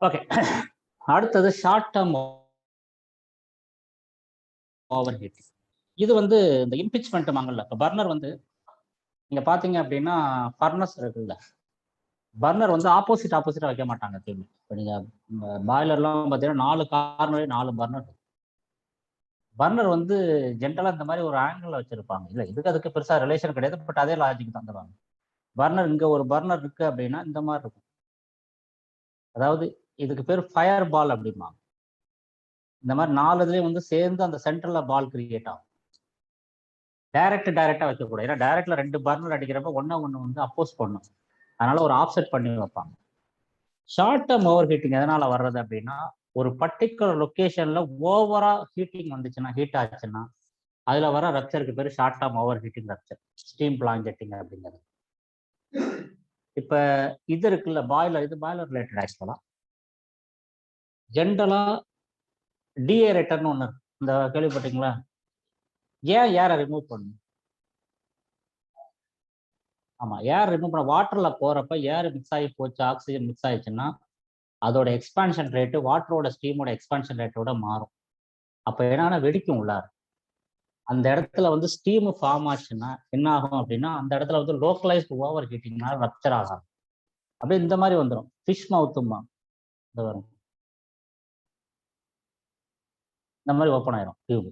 Okay. அடுத்தது short term over heating. இது வந்து இந்த இம்பிச்மெண்ட் வாங்கல. இப்போ பர்னர் வந்து நீங்க பாத்தீங்க அப்படின்னா ஃபர்னஸ் இருக்குல்ல, பர்னர் வந்து ஆப்போசிட்டா வைக்க மாட்டாங்க எப்பயுமே. இப்போ நீங்க பாய்லர்லாம் பார்த்தீங்கன்னா 4 கார்னரே 4 பர்னர். பர்னர் வந்து ஜென்ரலா இந்த மாதிரி ஒரு ஆங்கிள் வச்சிருப்பாங்க. இல்லை, அதுக்கு பெருசா ரிலேஷன் கிடையாது, பட் அதே லாஜிக் தான் தருவாங்க. பர்னர் இங்க ஒரு பர்னர் இருக்கு அப்படின்னா இந்த மாதிரி இருக்கும். அதாவது இதுக்கு பேர் ஃபயர் பால் அப்படிம்பாங்க. இந்த மாதிரி 4 இதுலேயும் வந்து சேர்ந்து அந்த சென்டர்ல பால் கிரியேட் ஆகும். டைரக்டா வைக்கக்கூடாது. ஏன்னா டைரக்ட்ல 2 பர்னர் அடிக்கிறப்ப ஒன்று வந்து அப்போஸ் பண்ணும். அதனால ஒரு ஆப்செட் பண்ணி வைப்பாங்க. ஷார்ட் டேர்ம் ஓவர் ஹீட்டிங் எதனால வர்றது அப்படின்னா, ஒரு பர்டிகுலர் லொக்கேஷன்ல ஓவரா ஹீட்டிங் வந்துச்சுன்னா, ஹீட் ஆச்சுன்னா அதுல வர ரப்சருக்கு பேர் short term over heating rupture, steam blanketing அப்படிங்கிறது. இப்ப இது இருக்குல்ல பாய்லர், இது பாய்லர் ரிலேட்டட் ஆக்சுவலா. ஜென்ரலா டிஏரேட்டர்னு ஒன்று இருக்கு, இந்த கேள்விப்பட்டீங்களா? ஏன் ஏரை ரிமூவ் பண்ணும்? ஆமா, ஏர் ரிமூவ் பண்ண வாட்டர்ல போறப்ப ஏர் மிக்ஸ் ஆகி போச்சு, ஆக்சிஜன் மிக்ஸ் ஆயிடுச்சுன்னா அதோட எக்ஸ்பான்ஷன் ரேட்டு வாட்டரோட ஸ்டீமோட எக்ஸ்பான்ஷன் ரேட்டோட மாறும். அப்ப என்னன்னா வெடிக்கும் உள்ளார். அந்த இடத்துல வந்து ஸ்டீம் ஃபார்ம் ஆச்சுன்னா என்ன ஆகும் அப்படின்னா, அந்த இடத்துல வந்து லோக்கலைஸ்டு ஓவர் ஹீட்டிங்னால ரப்சர் ஆகும். அப்படியே இந்த மாதிரி வந்துடும், ஃபிஷ் மவுத்துமா இந்த வரும், இந்த மாதிரி ஓப்பன் ஆயிரும் டியூப்.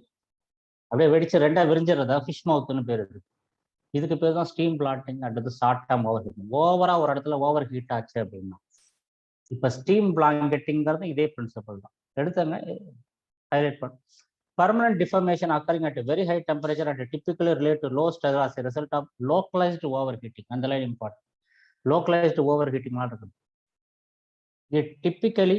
அப்படியே வெடிச்சு ரெண்டா விரிஞ்சிடறதா ஃபிஷ் மவுத்துன்னு பேர் இருக்கு. இதுக்கு பேர் தான் ஸ்டீம் பிளாட்டிங், அடுத்து ஷார்ட் டேர்ம் ஓவர் ஹீட்டிங். ஓவரா ஒரு இடத்துல ஓவர் ஹீட் ஆச்சு அப்படின்னா, இப்ப ஸ்டீம் பிளாங்கெட்டிங்கிறது இதே பிரின்சிபல் தான். எடுத்தங்க ஹைலைட் பண்ண. Permanent deformation occurring at a very high temperature and typically relate to low stress as a result of localized overheating. And the line important. Localized overheating not இருக்கும். It typically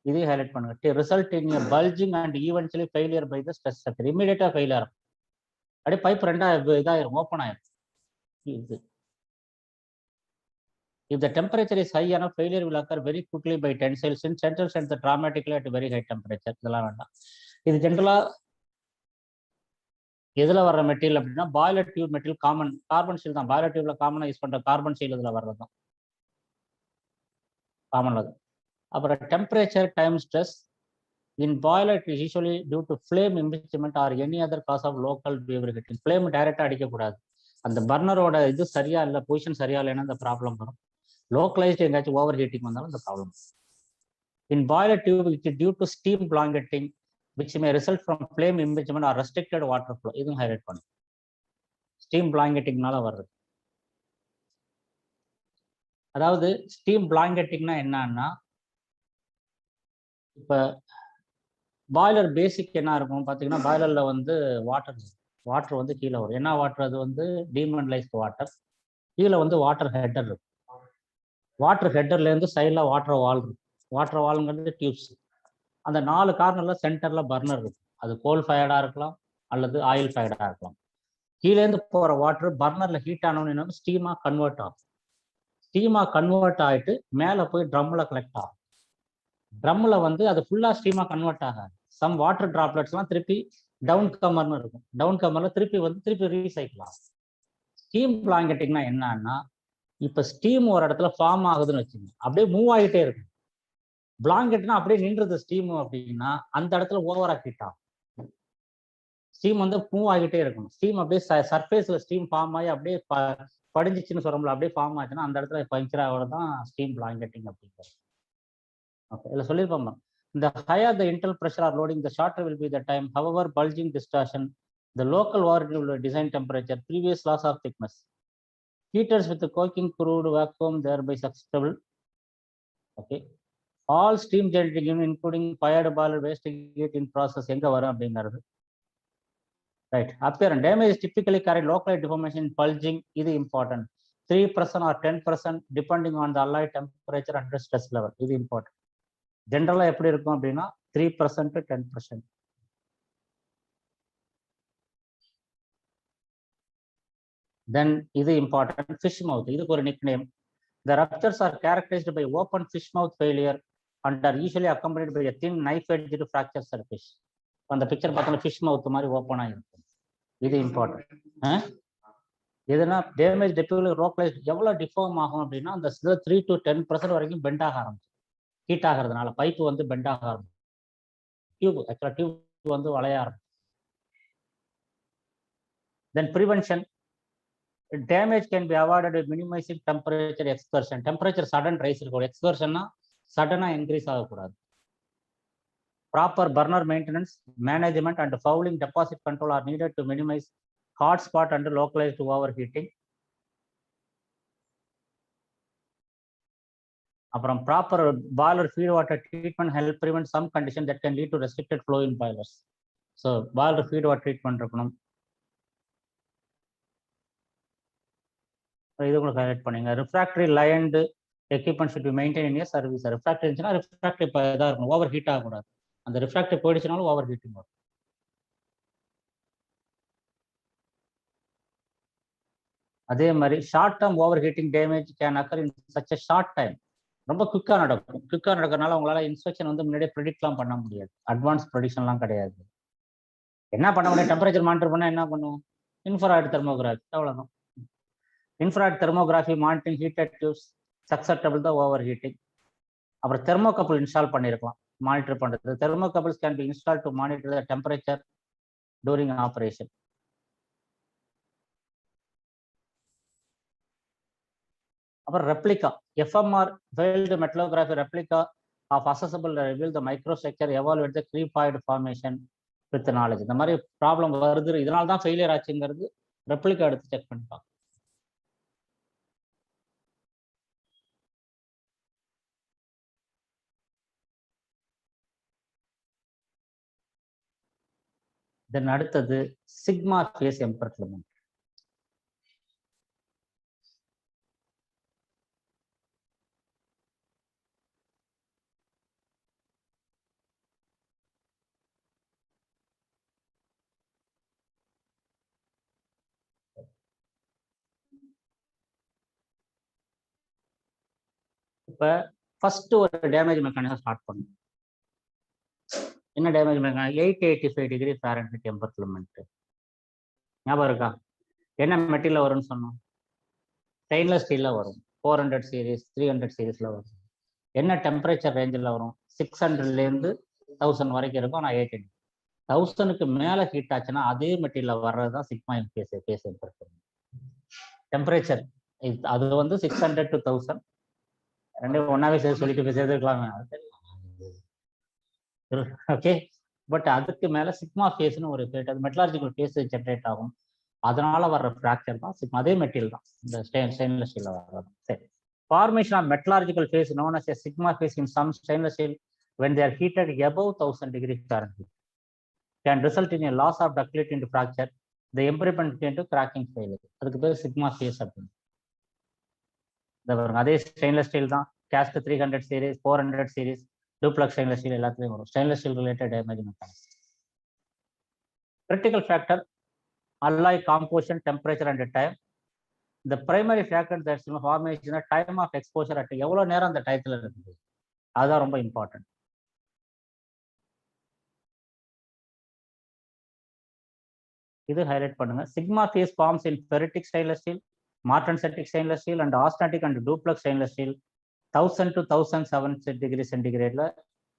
இது highlight பண்ணுங்க, result in a bulging and eventually failure by the stress structure. Immediate failure. அப்படியே pipe ரெண்டா இதாயிரும், open ஆயிரும். இது if the temperature is high enough, failure will occur very quickly by tensile since tensile sends the dramatically at very high temperature. இதெல்லாம் வேண்டாம். இது ஜென்ரலா எதுல வர்ற மெட்டீரியல் அப்படின்னா, boiler tube material common carbon steel தான். பாய்லர் டியூப்ல காமனா யூஸ் பண்ற கார்பன் ஸ்டீல் இதுல வர்றது தான் காமன். அது அப்புறம் temperature time stress in boiler it is usually due to flame impingement or any other cause of local over heating. Flame டைரக்டா அடிக்கக்கூடாது, அந்த பர்னரோட இது சரியா இல்லை, பொசிஷன் சரியா இல்லைன்னா இந்த ப்ராப்ளம் வரும். லோக்கலைஸ்டு எங்கேயாச்சும் ஓவர் ஹீட்டிங் வந்தாலும் இந்த problem. In boiler tube it due to steam blanketing which may result from flame impingement or restricted water flow. இதுவும் ஹைலைட் பண்ணும், ஸ்டீம் பிளாங்கெட்டிங்னால வர்றது. அதாவது ஸ்டீம் பிளாங்கெட்டிங்னா என்னன்னா, இப்ப பாய்லர் பேசிக் என்ன இருக்கும் பாத்தீங்கன்னா, பாய்லர்ல வந்து வாட்டர் வந்து கீழே வரும். என்ன வாட்டர்? அது வந்து டீமினரலைஸ்டு வாட்டர். கீழே வந்து வாட்டர் ஹெட்டர் இருக்கும். வாட்டர் ஹெட்டர்ல இருந்து சைட்ல வாட்டர் வால் இருக்கும். வாட்டர் வால்ங்கிறது டியூப்ஸ். அந்த 4 கார்னர்ல சென்டர்ல பர்னர் இருக்கும். அது கோல் ஃபயர்டா இருக்கலாம் அல்லது ஆயில் ஃபயர்டா இருக்கலாம். கீழேருந்து போற வாட்டர் பர்னர்ல ஹீட் ஆனோன்னு ஸ்டீமா கன்வெர்ட் ஆகும். ஸ்டீமா கன்வெர்ட் ஆகிட்டு மேலே போய் ட்ரம்ல கலெக்ட் ஆகும். ட்ரம்ல வந்து அது ஃபுல்லா ஸ்டீமா கன்வெர்ட் ஆகாது. சம் வாட்டர் டிராப்லெட்ஸ்லாம் திருப்பி டவுன் கமர்னு இருக்கும். டவுன் கமர்ல திருப்பி ரீசைக்கிள் ஆகும். ஸ்டீம் பிளாங்கெட்டிங்னா என்னன்னா, இப்ப ஸ்டீம் ஒரு இடத்துல ஃபார்ம் ஆகுதுன்னு வச்சுக்கோங்க, அப்படியே மூவ் ஆகிட்டே இருக்கும். பிளாங்கெட்னா அப்படியே நின்றது ஸ்டீம் அப்படின்னா அந்த இடத்துல ஓவரா ஹீட் ஆகும். ஸ்டீம் வந்து மூவ் ஆகிட்டே இருக்கும். ஸ்டீம் அப்படியே சர்ஃபேஸ்ல ஸ்டீம் ஃபார்ம் ஆகி அப்படியே படிஞ்சிச்சுன்னு சொல்றோம்ல, அப்படியே ஃபார்ம் ஆச்சுன்னா அந்த இடத்துல பஞ்சர் ஆகிறது தான் ஸ்டீம் பிளாங்கெட்டிங் அப்படிங்கிறது. ஓகே, இதில் சொல்லியிருப்போம், இந்த higher the internal pressure or loading the shorter will be the time. However bulging distortion the local water design temperature previous loss of thickness heaters with coking crude vacuum thereby susceptible. Okay, all steam generating including fired boiler waste heat in process எங்க வரும் அப்படிங்கிறது. Right, appearance damage typically carry localized deformation, bulging. இது important. 3% or 10% depending on the alloy temperature and stress level. இது important. ஜென்ரலா எப்படி இருக்கும் அப்படின்னா 3% to 10%. தென் இது important, fish mouth. இதுக்கு ஒரு nickname. The ruptures are characterized by open fish mouth failure and are usually accompanied by a thin knife-edged fracture surface. அந்த picture பார்த்தோம்னா ஃபிஷ் மவுத் மாதிரி ஓப்பன் ஆகிருக்கும். இது இம்பார்ட்டன்ட். எதுனா டேமேஜ் டெபியூலர் லோக்கலைஸ்ட் எவ்வளோ டிஃபார்ம் ஆகும் அப்படின்னா, அந்த 3 to 10% வரைக்கும் பெண்ட் ஆக ஆரம்பிச்சு. ஹீட் ஆகிறதுனால பைப்பு வந்து பெண்ட் ஆக ஆரம்பிக்கும். டியூப் வந்து வளைய ஆரம்பிக்கும். Then prevention, damage can be avoided by minimizing temperature excursion. Temperature sudden rise இருக்கும். Excursion sudden increase ஆகக்கூடாது. Proper burner maintenance, management and fouling deposit control are needed to minimize hot spot and localized overheating. அப்புறம் proper boiler feed water treatment help prevent some condition that can lead to restricted flow in boilers. So boiler feed water treatment இருக்கணும். இது கூட highlight பண்ணுங்க. Refractory lined equipment should be maintain in service. Refractory இருந்துச்சுன்னா refractory இப்போ இதாக இருக்கணும், over heat ஆகக்கூடாது. அந்த ரிஃப்ராக்டரி போயிடுச்சுனாலும் ஓவர் ஹீட்டிங் வரும். அதே மாதிரி short term over heating damage can occur in such a short time. ரொம்ப குயிக்காக நடக்கும். குயிக்காக நடக்கிறதுனால உங்களால் இன்ஸ்பெக்ஷன் வந்து முன்னாடியே ப்ரெடிக்ட்லாம் பண்ண முடியாது. அட்வான்ஸ் ப்ரெடிக்ஷன்லாம் கிடையாது. என்ன பண்ண முடியும்? டெம்பரேச்சர் மானிட்டர் பண்ணால் என்ன பண்ணுவோம்? இன்ஃப்ராரெட் தெர்மோகிராஃபி, அவ்வளோதான். Infrared thermography monitoring heated tubes susceptible தான் ஓவர் ஹீட்டிங். அப்புறம் தெர்மோகப்பிள் இன்ஸ்டால் பண்ணியிருக்கலாம் மானிட்டர் பண்ணுறது. Thermocouples can be install to monitor the temperature during operation. அப்புறம் replica, FMR failed metallography replica of accessible reveal the microstructure evaluate the creep void formation with knowledge. இந்த மாதிரி problem வருது, இதனால தான் failure ஆச்சுங்கிறது ரெப்ளிகா எடுத்து செக் பண்ணிப்பாங்க. தென் அடுத்தது சிக்மா ஃபேஸ் எம்பர்ட்மெண்ட். இப்போ ஃபர்ஸ்ட் ஒரு டேமேஜ் மெக்கானிசம் ஸ்டார்ட் பண்ணும். என்ன damage mechanism? 885 degree Fahrenheit embrittlement. ஞாபகம் இருக்கா? என்ன மெட்டீரியல் வரும்னு சொன்னோம்? ஸ்டெயின்லெஸ் ஸ்டீலில் வரும். 400 சீரீஸ் 300 சீரீஸில் வரும். என்ன டெம்பரேச்சர் ரேஞ்சில் வரும்? 600லேருந்து 1000 வரைக்கும் இருக்கும். நான் 800 1000க்கு மேலே ஹீட் ஆச்சுன்னா அதே மெட்டீரியல் வர்றது தான் சிக்மா ஃபேஸ் எம்பர்ட்மெண்ட். டெம்பரேச்சர் அது வந்து 600 to 1000 ரெண்டும் ஒன்றாவே சேர்த்து சொல்லிட்டு சேர்த்துக்கலாமே. ஓகே, பட் அதுக்கு மேலே சிக்மா ஃபேஸ்னு ஒரு ஃபேட், அது மெட்டலாஜிக்கல் ஃபேஸ் ஜென்ரேட் ஆகும். அதனால வர்ற ஃப்ராக்சர் தான் சிக்மா. அதே மெட்டீரியல் தான், இந்த ஸ்டெயின்லெஸ் ஸ்டீலில் வர்றது. சரி, formation of metallurgical phase known as a sigma phase in some stainless steel when they are heated above 1000 degrees Fahrenheit can result in a loss of ductility into fracture, the improvement into cracking failure. அதுக்கு பேர் sigma phase அப்படின்னு. அதே stainless steel தான். Cast 300 series 400 series duplex stainless steel எல்லாத்துலேயும் வரும். Stainless steel related damage mechanism. Critical factor alloy composition, temperature and time. The primary factor that's formation time of exposure at எவ்வளோ நேரம் அந்த டயத்தில் இருக்குது, அதுதான் ரொம்ப இம்பார்ட்டன்ட். இது ஹைலைட் பண்ணுங்க. Sigma phase forms in ferritic stainless steel, martensitic stainless steel and austenitic and duplex stainless steel 1000 to 1007 degree சென்டிகிரேட்ல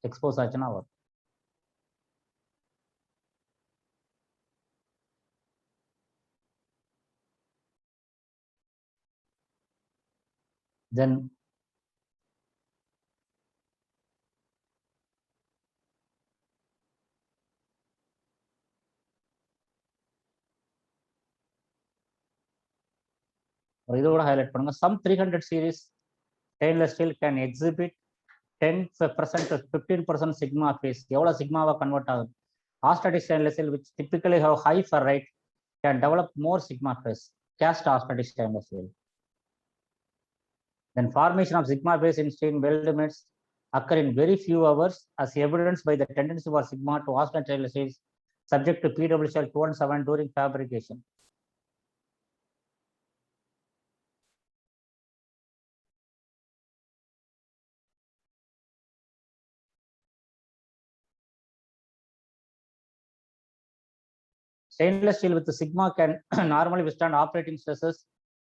எக்ஸ்போஸ் ஆச்சுன்னா வரும். தென் இதோட ஹைலைட் பண்ணுங்க. Some 300 series stainless steel can exhibit 10% to 15% sigma phase. எவ்வளோ சிக்மாவாக convert ஆகுது? Austenitic stainless steel which typically have high ferrite can develop more sigma phase. Cast austatic stainless steel. Then formation of sigma phase in steel weldments occur in very few hours as evidenced by the tendency for sigma to austatic stainless steel subject to PWCL 217 during fabrication. Stainless steel with the sigma can normally withstand operating stresses,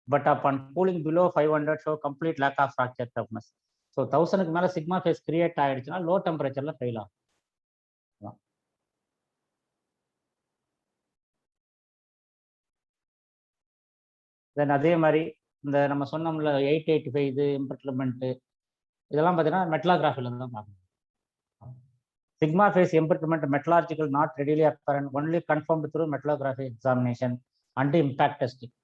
but upon cooling below 500 show complete lack of fracture toughness. So 1000க்கு மேலே sigma phase create ஆகிடுச்சுன்னா low டெம்பரேச்சரில் fail ஆகும். Then அதே மாதிரி இந்த நம்ம சொன்னோம்ல 885 இது இம்பர்ட்மெண்ட்டு இதெல்லாம் பார்த்தீங்கன்னா மெட்டலாகிராஃபில தான் பார்க்கணும். Sigma phase embrittlement metallurgical not readily apparent only confirmed through metallography examination and impact testing.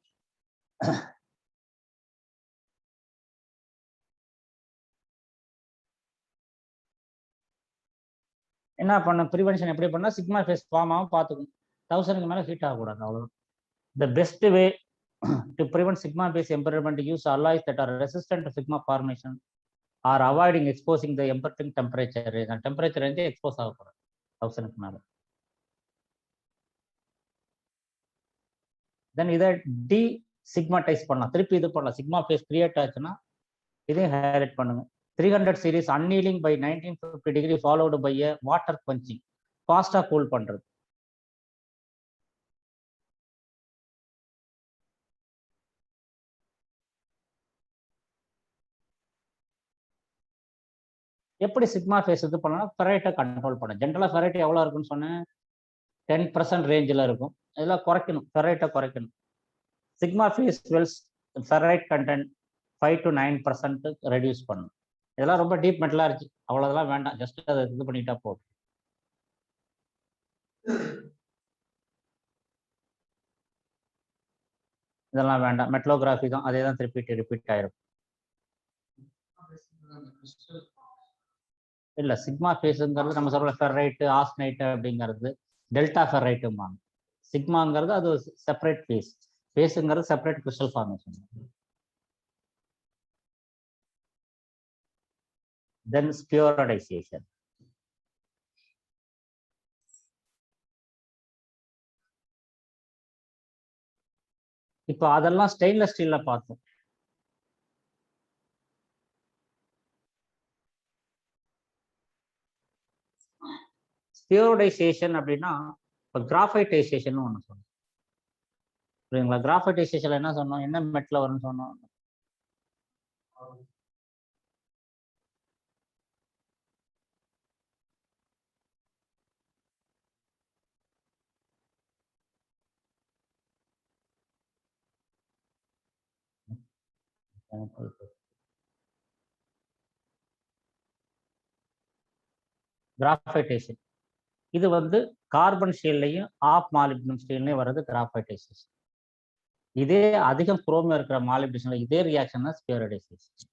என்ன பண்ண ப்ரிவென்ஷன் எப்படி பண்ணால் சிக்மா ஃபேஸ் ஃபார்ம் ஆகும் பார்த்துக்கணும். 1000க்கு மேலே ஹீட் ஆகக்கூடாது, அவ்வளோ. The best way to prevent sigma phase embrittlement use alloys that are resistant to sigma formation or avoiding exposing the embrittling temperature. Temperature வந்து எக்ஸ்போஸ் ஆகக்கூடாது 1000க்கு மேலே. தென் இதை டி சிக்மாடைஸ் பண்ணலாம், திருப்பி இது பண்ணலாம். சிக்மா ஃபேஸ் கிரியேட் ஆச்சுன்னா இதையும் ஹைலைட் பண்ணுங்க. 300 series annealing by 1950 degree followed by a water quenching, ஃபாஸ்டா கூல் பண்றது. எப்படி சிக்மா ஃபேஸ் இது பண்ணலாம்? ஃபெரைட்டை கண்ட்ரோல் பண்ண. ஜென்ரலாக ஃபெரைட் எவ்வளோ இருக்குன்னு சொன்னேன், 10% ரேஞ்சில் இருக்கும். இதெல்லாம் குறைக்கணும், ஃபெரைட்டை குறைக்கணும். Sigma phase welds ferrite content 5 to 9% reduce பண்ணணும். இதெல்லாம் ரொம்ப டீப் மெட்டலாக இருக்கு, அவ்வளோதெல்லாம் வேண்டாம், ஜஸ்ட் அதை இது பண்ணிட்டா போதும். இதெல்லாம் வேண்டாம், மெட்டலோகிராஃபி தான், அதே தான் ரிப்பீட் ஆயிரும். இல்லை, சிக்மா ஃபேஸுங்கிறது நம்ம சொல்கிற ஃபெரைட்டு ஆஸ்னைட்டு அப்படிங்கிறது டெல்டா ஃபெரைட்டும்பாங்க. சிக்மாங்கிறது அது செப்பரேட் ஃபேஸ், ஃபேஸுங்கிறது separate crystal formation. Then spheroidization. இப்போ அதெல்லாம் ஸ்டெயின்லெஸ் ஸ்டீல்ல பார்த்தோம். ஸ்பியரோடைசேஷன் அப்படின்னா இப்போ கிராஃபைட்டைசேஷன் ஒன்று சொன்னோம், புரியுங்களா? கிராஃபைட்டைசேஷன்ல என்ன சொன்னோம், என்ன மெட்டல் வரும்னு சொன்னோம்? கிராஃபைட்டைசேஷன் இது வந்து கார்பன் ஸ்டீல்லையும் ஆஃப் மாலிப்டினம் ஸ்டீல்லையும் வர்றது கிராஃபைட்டைசேஷன். இதே அதிகம் குரோமியம் இருக்கிற மாலிப்டினம்ல இதே ரியாக்ஷன் தான் ஸ்பியரோடைசேஷன்.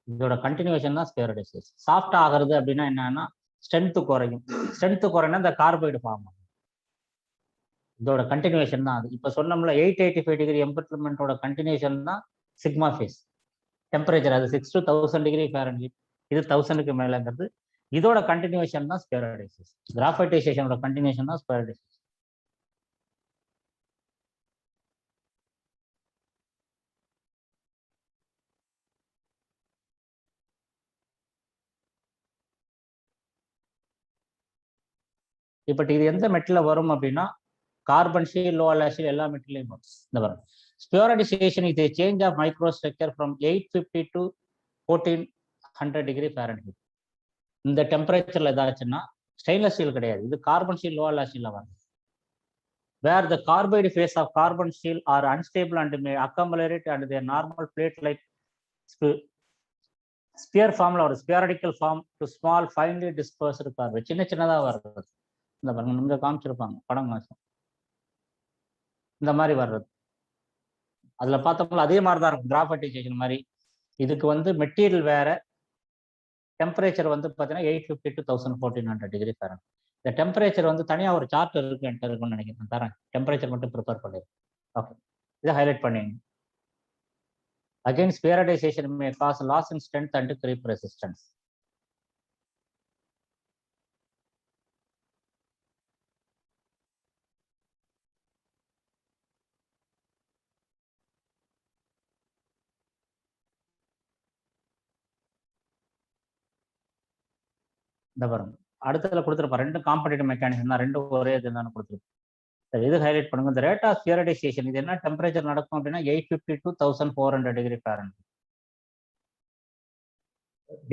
இதோட கண்டினியூஷன் தான் ஸ்பியரோடைசேஷன். சாஃப்ட் ஆகிறது அப்படின்னா என்னன்னா ஸ்ட்ரென்த்து குறையும். ஸ்ட்ரென்த்து குறைனா இந்த கார்பைடு ஃபார்ம் ஆகும். இதோட கண்டினியூஷன் தான் அது. இப்போ சொன்னோம்ல 885 டிகிரி எம்பர்ட்மெண்ட்டோட கண்டினியூஷன் தான் சிக்மா ஃபேஸ். டெம்பரேச்சர் அது 6 to 1000 டிகிரி ஃபாரன்ஹீட், இது 1000க்கு மேலேங்கிறது. இதோட கண்டினியூஷன் தான் ஸ்பியரோடைசேஷன். கிராஃபைட்டைசேஷனோட கண்டினியூஷன் தான் ஸ்பியரோடைசேஷன். இப்போ இது எந்த மெட்டலில் வரும் அப்படின்னா carbon steel, low alloy steel, எல்லா மெட்டலையும் வரும். இந்த வரும் ஸ்பியரோடைசேஷன் இது change of micro structure from 850 to 1400 degree Fahrenheit. இந்த டெம்பரேச்சர்ல ஏதாச்சுன்னா ஸ்டெயின்லெஸ் ஸ்டீல் கிடையாது, இது கார்பன் ஸ்டீல், லோ அலாய் ஸ்டீல்ல வரும். Where the carbide phase of carbon steel are unstable and may accumulate and their normal plate-like sphere form or spherical form to small finely dispersed carbide. சின்ன சின்னதா வர்றது. இந்த பாருங்க, இங்க காமிச்சிருப்பாங்க படம் மாசம், இந்த மாதிரி வர்றது. அதுல பார்த்தோம்ல அதே மாதிரி தான் இருக்கும் கிராஃபைட்டைசேஷன் மாதிரி. இதுக்கு வந்து மெட்டீரியல் வேற, டெம்பரேச்சர் வந்து பார்த்தீங்கன்னா 850 to 1400 டிகிரி ஃபாரன்ஹீட். இந்த டெம்பரேச்சர் வந்து தனியாக ஒரு சார்ட் இருக்குன்னு நினைக்கிறேன், தரேன். டெம்பரேச்சர் மட்டும் ப்ரிப்பேர் பண்ணிடுறேன். ஓகே, இதை ஹைலைட் பண்ணிங்க. Again spheroidisation may cause loss in strength and creep resistance. இந்த பாருங்க, அடுத்ததுல கொடுத்துருப்பா ரெண்டு காம்படிட்டிவ் மெக்கானிசம் தான், ரெண்டும் ஒரே இதுதான் கொடுத்துருப்போம். இது ஹைலைட் பண்ணுங்க. இந்த ரேட் ஆஃப் ஸ்பியரோடைசேஷன் இது என்ன டெம்பரேச்சர் நடக்கும் அப்படின்னா 850 to 1400 degree Fahrenheit.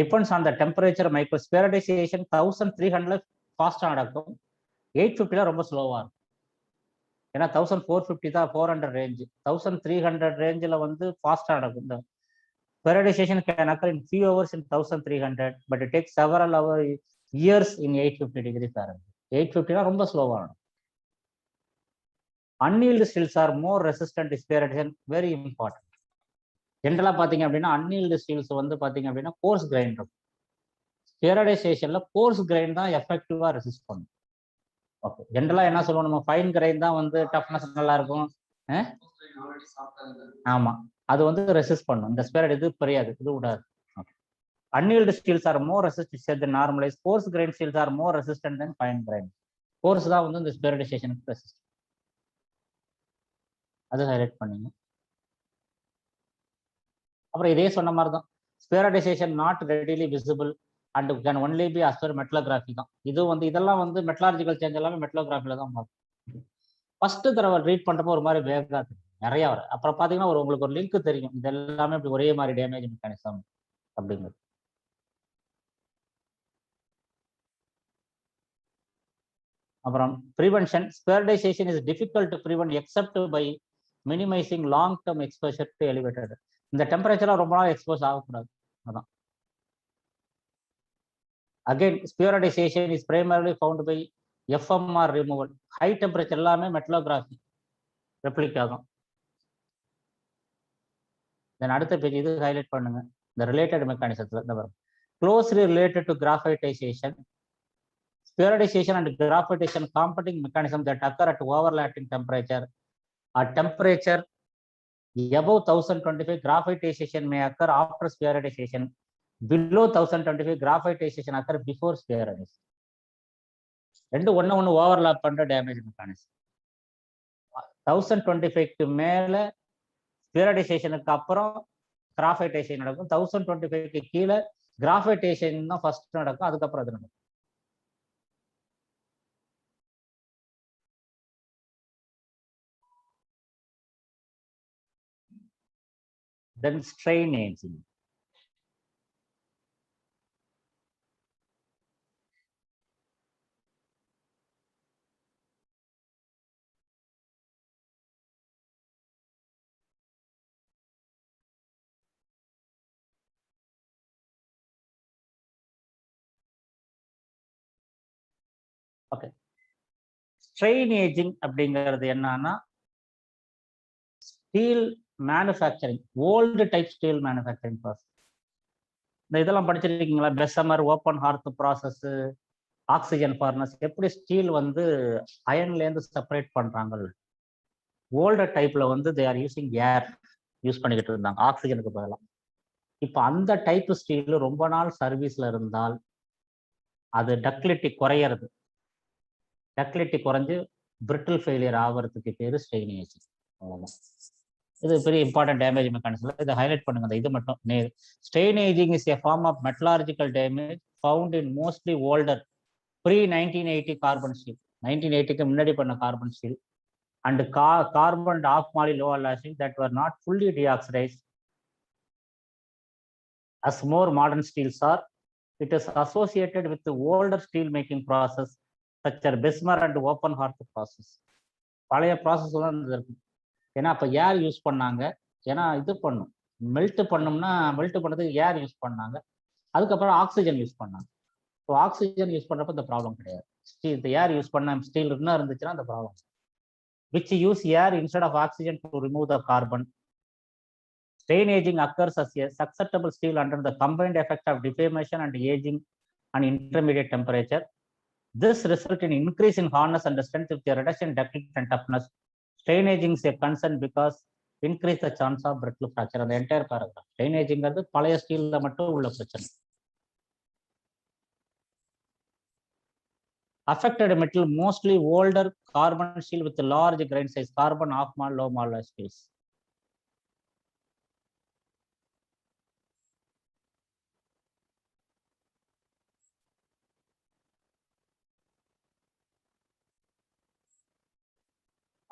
Depends on the temperature micro spheroidisation 1300 ஃபாஸ்டா நடக்கும், 850 ரொம்ப ஸ்லோவா இருக்கும். ஏன்னா 1450 தான் 400 ரேஞ்ச், 1300 ரேஞ்சில் வந்து ஃபாஸ்டா நடக்கும். இந்த spheroidisation can occur in few hours in 1300, but it takes several years in 850 degree Fahrenheit. 850 ரொம்ப ஸ்லோவா இருக்கும். Annealed steels are more resistant to spheroidisation, very important. ஜென்ரலா பாத்தீங்க அப்படின்னா அன்ஈல்டு ஸ்டீல்ஸ் வந்து பாத்தீங்க அப்படின்னா கோர்ஸ் கிரைன் இருக்கும். ஸ்பெரடைசேஷன்ல கோர்ஸ் கிரைன் தான் எஃபெக்டிவா ரெசிஸ்ட் பண்ணும். ஓகே, ஜென்ரலா என்ன சொல்லுவோம், நம்ம ஃபைன் கிரைன் தான் வந்து டஃப்னஸ் நல்லா இருக்கும். ஆமா, அது வந்து ரெசிஸ்ட் பண்ணும். இந்த ஸ்பெரட் இது பெரியாது, இது விடாது. Annealed steels are more resistant than normalise. Coarse grain steels are more resistant than fine grain. Coarse தான் வந்து இந்த ஸ்பெரடைசேஷனுக்கு ரெசிஸ்ட். அது ஹைலைட் பண்ணீங்க. அப்புறம் இதே சொன்ன மாதிரி தான் spheroidisation not readily visible and can only be as per metallography தான். இது வந்து இதெல்லாம் வந்து மெட்டலாஜிக்கல் சேஞ்ச் எல்லாமே மெட்டலோகிராஃபில தான் பார்க்கும். ஃபர்ஸ்ட் தடவை ரீட் பண்றப்போ ஒரு மாதிரி வேகா தெரியும், நிறைய வரும். அப்புறம் பாத்தீங்கன்னா உங்களுக்கு ஒரு லிங்க் தெரியும், இது எல்லாமே இப்படி ஒரே மாதிரி டேமேஜ் மெக்கானிசம் அப்படிங்கிறது. அப்புறம் prevention. Spheroidisation is difficult to prevent except by minimising long term exposure to elevated. இந்த டெம்பரேச்சர்லாம் ரொம்ப நாள் எக்ஸ்போஸ் ஆகக்கூடாது. அதான் again spheroidisation is primarily found by FMR removal. High temperature எல்லாமே மெட்டலோகிராஃபி ரெப்ளிக் ஆகும். தென் அடுத்த பேஜ் இது ஹைலைட் பண்ணுங்க. இந்த ரிலேட்டட் மெக்கானிசத்துல இந்த வரும் closely related to graphitisation. Spherodization and graphitization competing mechanisms that occur at overlapping temperature. At temperature above 1025, graphitization may occur after spherodization. Below 1025, graphitization occur before spherodization. ரெண்டு ஒன்று ஓவர்லாப் பண்ற damage mechanism. 1025க்கு மேல ஸ்பெரடைசேஷனுக்கு அப்புறம் கிராஃபைடைசேஷன் நடக்கும். 1025க்கு கீழே கிராஃபைடைசேஷன் தான் ஃபர்ஸ்ட் நடக்கும், அதுக்கப்புறம் அது நடக்கும். Then strain aging. Okay. Strain aging அப்படிங்கிறது என்னன்னா steel manufacturing, old type steel manufacturing process. இந்த இதெல்லாம் படிச்சிருக்கீங்களா? பெசமர், ஓப்பன் ஹார்த் ப்ராசஸ், ஆக்சிஜன் ஃபார்னஸ், எப்படி ஸ்டீல் வந்து அயன்லேருந்து செப்பரேட் பண்றாங்க. ஓல்டு டைப்ல வந்து they are using air use பண்ணிக்கிட்டு இருந்தாங்க ஆக்சிஜனுக்கு பதிலாக. இப்போ அந்த டைப் ஸ்டீல் ரொம்ப நாள் சர்வீஸ்ல இருந்தால் அது டக்லிட்டி குறையிறது. டக்லிட்டி குறைஞ்சு பிரிட்டில் ஃபெயிலியர் ஆகிறதுக்கு பேர் ஸ்ட்ரெயின் ஏஜிங். இது பெரிய இம்பார்ட்டன்ட் டேமேஜ் மெக்கானிசம். இதை ஹைலைட் பண்ணுங்க. இது மட்டும் strain ageing is a form of metallurgical damage found in mostly older pre 1980 carbon steel. 1980க்கு முன்னாடி பண்ண carbon steel and carbon of moly lower lasting that were not fully deoxidised as more modern steels are. It is associated with the older steel making process such as Bessemer and open hearth process. பழைய process தான் இருக்கும். ஏன்னா அப்போ ஏர் use பண்ணாங்க. ஏன்னா இது பண்ணும், melt பண்ணோம்னா மெல்ட் பண்ணதுக்கு ஏர் யூஸ் பண்ணாங்க. அதுக்கப்புறம் ஆக்சிஜன் யூஸ் பண்ணாங்க. ஸோ ஆக்சிஜன் யூஸ் பண்ணுறப்ப இந்த ப்ராப்ளம் கிடையாது. ஸ்டீல் இந்த ஏர் யூஸ் பண்ண ஸ்டீல் இன்னும் இருந்துச்சுன்னா அந்த problem. Which use air instead of oxygen to remove the carbon. Strain aging occurs as a susceptible steel under the combined effect of deformation and aging and intermediate temperature. This results in increase in hardness and strength with a reduction in ductility and toughness. Strain aging is a concern because increase the chance of brittle fracture. The entire paragraph. Strain aging is பழைய ஸ்டீல்ல மட்டும் உள்ள பிரச்சனை. Affected metal mostly older carbon steel with large grain size, carbon half mol, low mol steels.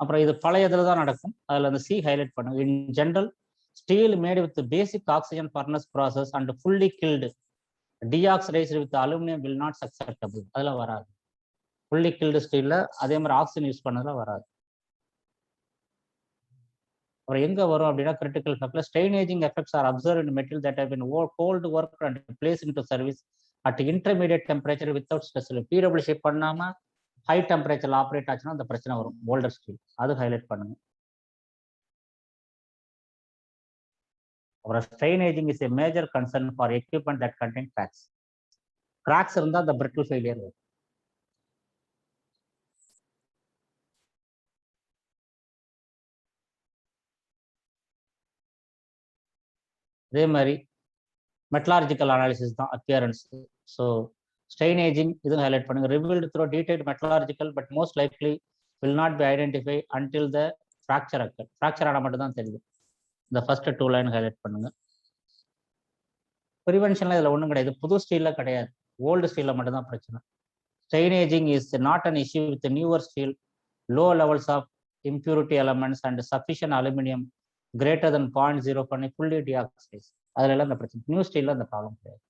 அப்புறம் இது பழைய இதில் தான் நடக்கும். அதில் அந்த சி ஹைலைட் பண்ணுங்க. In general steel made with basic oxygen furnace process and fully killed deoxidised with aluminium will not susceptible, அதில் வராது. ஃபுல்லி கில்டு ஸ்டீலில் அதே மாதிரி ஆக்சிஜன் யூஸ் பண்ணதில் வராது. அப்புறம் எங்கே வரும் அப்படின்னா critical factor strain aging effects are observe in material that have been cold work and place into service at intermediate temperature without stress. PWC பண்ணாமல் ஹை டெம்பரேச்சரில் ஆப்ரேட் ஆச்சுன்னா அந்த பிரச்சனை வரும். ஓல்டர் ஸ்டீல் அது ஹைலைட் பண்ணுங்க. அப்புறம் strain ageing is a major concern for equipment that contain cracks. Cracks இருந்தால் அந்த பிரிட்டில் ஃபெயிலியர் வரும். அதே மாதிரி மெட்டலார்ஜிக்கல் அனாலிசிஸ் தான் அப்பியரன்ஸ். ஸோ ஸ்ட்ரெயின் ஏஜிங் இதுவும் ஹைலைட் பண்ணுங்க. Revealed through detailed metallurgical but most likely will not be identify until the fracture occur. Fracture ஆனால் மட்டும் தான் தெரியும். இந்த ஃபர்ஸ்ட் 2 லைன் ஹைலைட் பண்ணுங்க. ப்ரிவென்ஷன்ல இதில் ஒன்றும் கிடையாது. புது ஸ்டீலில் கிடையாது, ஓல்டு ஸ்டீலில் மட்டும்தான் பிரச்சனை. Strain ageing is not an issue with newer steel, low levels of impurity elements and sufficient aluminum greater than 0.0 பண்ணி fully deoxidized. அதுல எல்லாம் இந்த பிரச்சனை. நியூ ஸ்டீல்ல அந்த ப்ராப்ளம் கிடையாது.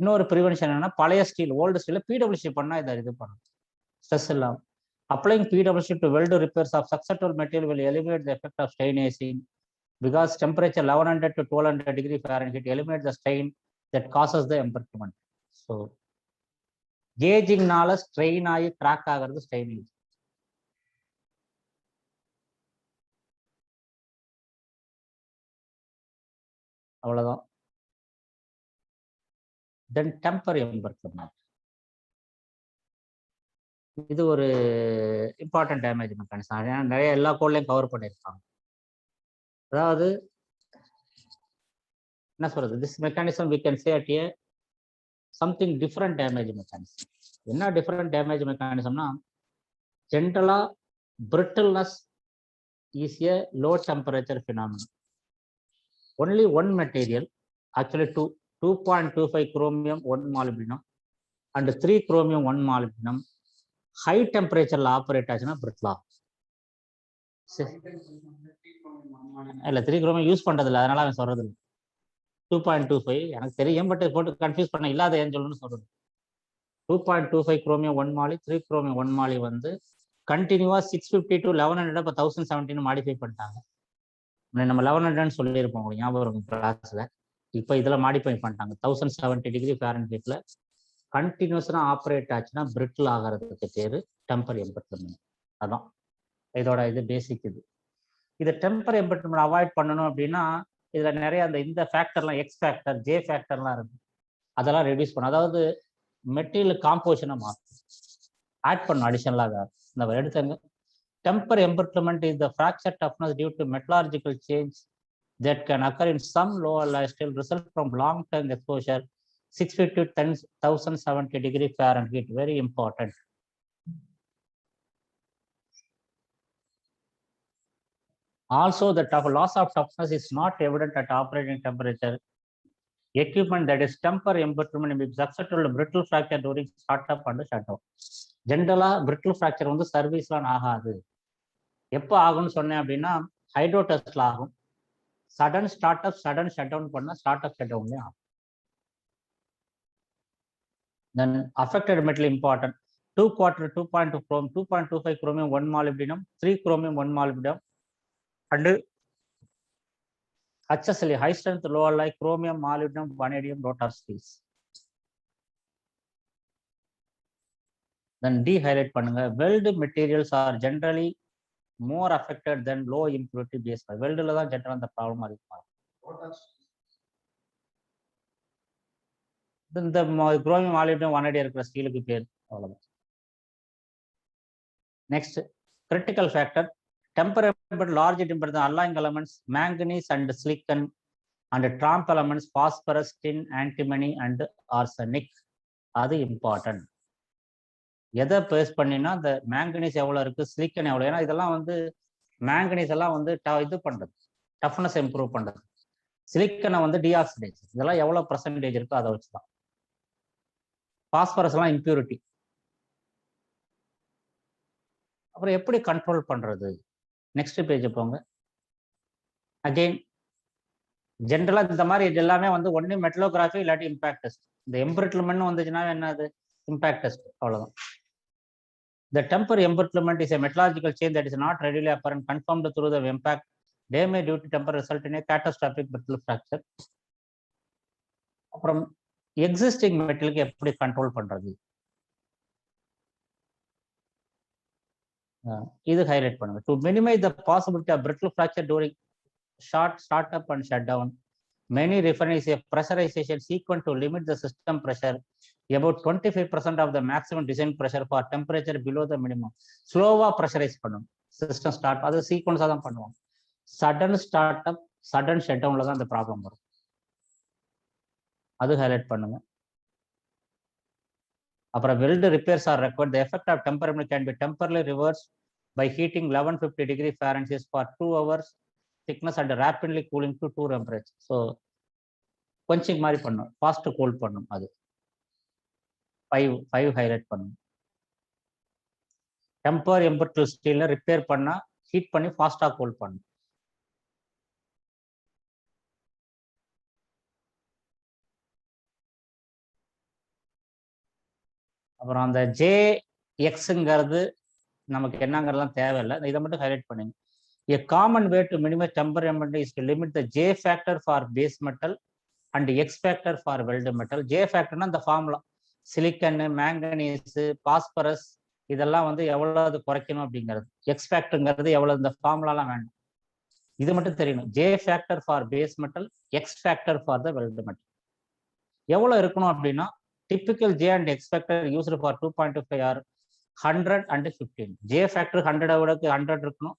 இன்னொரு ப்ரிவென்ஷன் என்னன்னா பழைய ஸ்டீல் ஓல்டு ஸ்டீல் பிடபிள்யூசி பண்ணா இதை இது பண்ணும் ஸ்ட்ரெஸ் இல்லாமல். Applying PWC to weld repairs of susceptible material will eliminate the effect of strain aging because temperature 1100 to 1200 degree Fahrenheit eliminates the strain that causes the embrittlement. So, aging-நால strain ஆகி crack ஆகிறது strain aging. அவ்வளவுதான். Then temporary embrittlement. இது ஒரு important damage mechanism. நிறைய எல்லா கோட்லையும் cover பண்ணியிருக்காங்க. அதாவது என்ன சொல்றது, this mechanism we can say at a something different damage mechanism. என்ன டிஃப்ரெண்ட் டேமேஜ் மெக்கானிசம்னா, ஜென்ரலா brittleness is a low temperature phenomenon. Only one material, actually 2.25 chromium 1 molybdenum and 3 chromium 1 molybdenum high டெம்பரேச்சர்ல ஆப்ரேட் ஆச்சுன்னா பிரிட்லா இல்ல 3 குரோமியம் யூஸ் பண்றது இல்லை, அதனால அவன் சொல்றது இல்லை. 2.25 எனக்கு தெரியும், பட் போட்டு கன்ஃபியூஸ் பண்ண இல்லாத ஏன் சொல்லணும்னு சொல்றது. 2.25 குரோமியம் 1 மாலி 3 குரோமியம் 1 மாலி வந்து கண்டினியூவா 650 to 1100 இப்போ 1017 மாடிஃபை பண்ணிட்டாங்க. நம்ம 1100 சொல்லியிருப்போம் உங்களுக்கு ஞாபகம் இருக்கும் கிளாஸ்ல. இப்போ இதுல மாடிஃபை பண்ணிட்டாங்க. 1070 டிகிரி ஃபாரன்ஹீட்ல கண்டினியூஸா ஆப்ரேட் ஆச்சுன்னா பிரிட்டில் ஆகிறதுக்கு பேரு டெம்பரரி எம்பர்ட்மெண்ட். அதான் இதோட இது பேசிக். இது டெம்பரரி எம்பர்ட்மெண்ட் அவாய்ட் பண்ணணும் அப்படின்னா இதுல நிறைய இந்த ஃபேக்டர்லாம் எக்ஸ் ஃபேக்டர் ஜே ஃபேக்டர்லாம் இருக்கு, அதெல்லாம் ரெடியூஸ் பண்ணும். அதாவது மெட்டீரியல் காம்போசிஷனை மாற்றும், ஆட் பண்ணும் அடிஷனலாக. இந்த எடுத்துங்க, temporary embrittlement is the fracture toughness due to metallurgical change that can occur in some lower layer steel result from long term exposure 650 to 1070 degree Fahrenheit. Very important. Also, the loss of toughness is not evident at operating temperature. Equipment that is temporary embitterment may be susceptible to brittle fracture during startup and shutdown. Generally, brittle fracture வந்து சர்வீஸ்லாம் ஆகாது. எப்போ ஆகும்னு சொன்னேன் அப்படின்னா hydro டெஸ்ட்ல ஆகும். Sudden start up sudden shut down பண்ணா start up shut டவுன்லேயே ஆகும். Then affected metal important. 2 quarter 2.2 chrome 2.25 chromium 1 molybdenum 3 chromium 1 molybdenum and HSLE high strength low alloy chromium molybdenum vanadium rotor steels. Then D highlight பண்ணுங்க. Weld materials are generally more affected than low impurity base oil. Weldல தான் ஜெனரலா அந்த problem அதிகமா இருக்கும். இந்த chromium molybdenum வானடி இருக்கிற ஸ்டீலுக்கு பேர் அவ்வளவுதான். Next critical factor temperature large temperature alloying elements manganese and silicon and tramp elements phosphorus tin antimony and arsenic. அது இம்பார்ட்டன்ட். எதை பேஸ் பண்ணினா இந்த மேங்கனீஸ் எவ்வளவு இருக்கு, சிலிக்கன் எவ்வளவு, ஏன்னா இதெல்லாம் மேங்கனீஸ் எல்லாம் இது பண்றது டஃப்னஸ் இம்ப்ரூவ் பண்றது, சிலிக்கனை டீஆக்சிடைஸ், இதெல்லாம் எவ்வளவு பர்சன்டேஜ் இருக்கோ அதை வச்சுதான். பாஸ்பரஸ் எல்லாம் இம்பியூரிட்டி. அப்புறம் எப்படி கண்ட்ரோல் பண்றது, நெக்ஸ்ட் பேஜ் போங்க. அகெயின் ஜென்ரலா இந்த மாதிரி இது எல்லாமே வந்து ஒன்னு மெட்டலோகிராஃபி இல்லாட்டி இம்பாக்ட் டெஸ்ட். இந்த எம்பிரிட்டில்மெண்ட் வந்துச்சுன்னா என்னது இம்பாக்ட் டெஸ்ட், அவ்வளவுதான். The temper embrittlement is a metallurgical change that is not readily apparent, confirmed through the impact. Damage due to temper result in a catastrophic brittle fracture. அப்புறம் existing மெட்டலுக்கு எப்படி control பண்றது, இது highlight பண்ணுங்க. To minimize the possibility of brittle fracture during short startup and shutdown, many refineries a pressurization sequence to limit the system pressure about 25% of the maximum design pressure for temperature below the minimum. ஸ்லோவா pressurize பண்ணும் system start, அது சீக்வன்ஸாக தான் பண்ணுவோம். Sudden start up sudden shut டவுன்ல தான் அந்த problem வரும், அது ஹைலைட் பண்ணுங்க. அப்புறம் weld repairs are required. The effect of temperature can be temporarily reverse by heating 1150 degree Fahrenheit for 2 hours thickness and rapidly cooling to 2 temperature. So கொஞ்சம் மாதிரி பண்ணும், ஃபாஸ்ட் கூல் பண்ணும். அது 5 ஹைலைட் பண்ணும். டெம்பர் எம்பிரிட்டில் ஸ்டீல்ல ரிப்பேர் பண்ணா heat பண்ணி ஃபாஸ்டா cool பண்ணும். அப்புறம் அந்த JX நமக்கு என்னங்கிறதுலாம் தேவையில்லை, இதை மட்டும் ஹைலைட் பண்ணுங்க. A common way to minimize temper embrittlement is to limit the J factor for base metal and X factor for welded metal. J factor அந்த ஃபார்முலா சிலிக்கன், மேங்கனீஸ், பாஸ்பரஸ் இதெல்லாம் வந்து எவ்வளவு குறைக்கணும் அப்படிங்கிறது. எக்ஸ் ஃபேக்டருங்கிறது எவ்வளவு, இந்த ஃபார்முலாலாம் வேண்டாம், இது மட்டும் தெரியணும். J factor for base metal, X factor for the welded metal எவ்வளவு இருக்கணும் அப்படின்னா, typical J and X factor used for 2.5 are 100 and 15. J factor 100 விட 100 இருக்கணும்,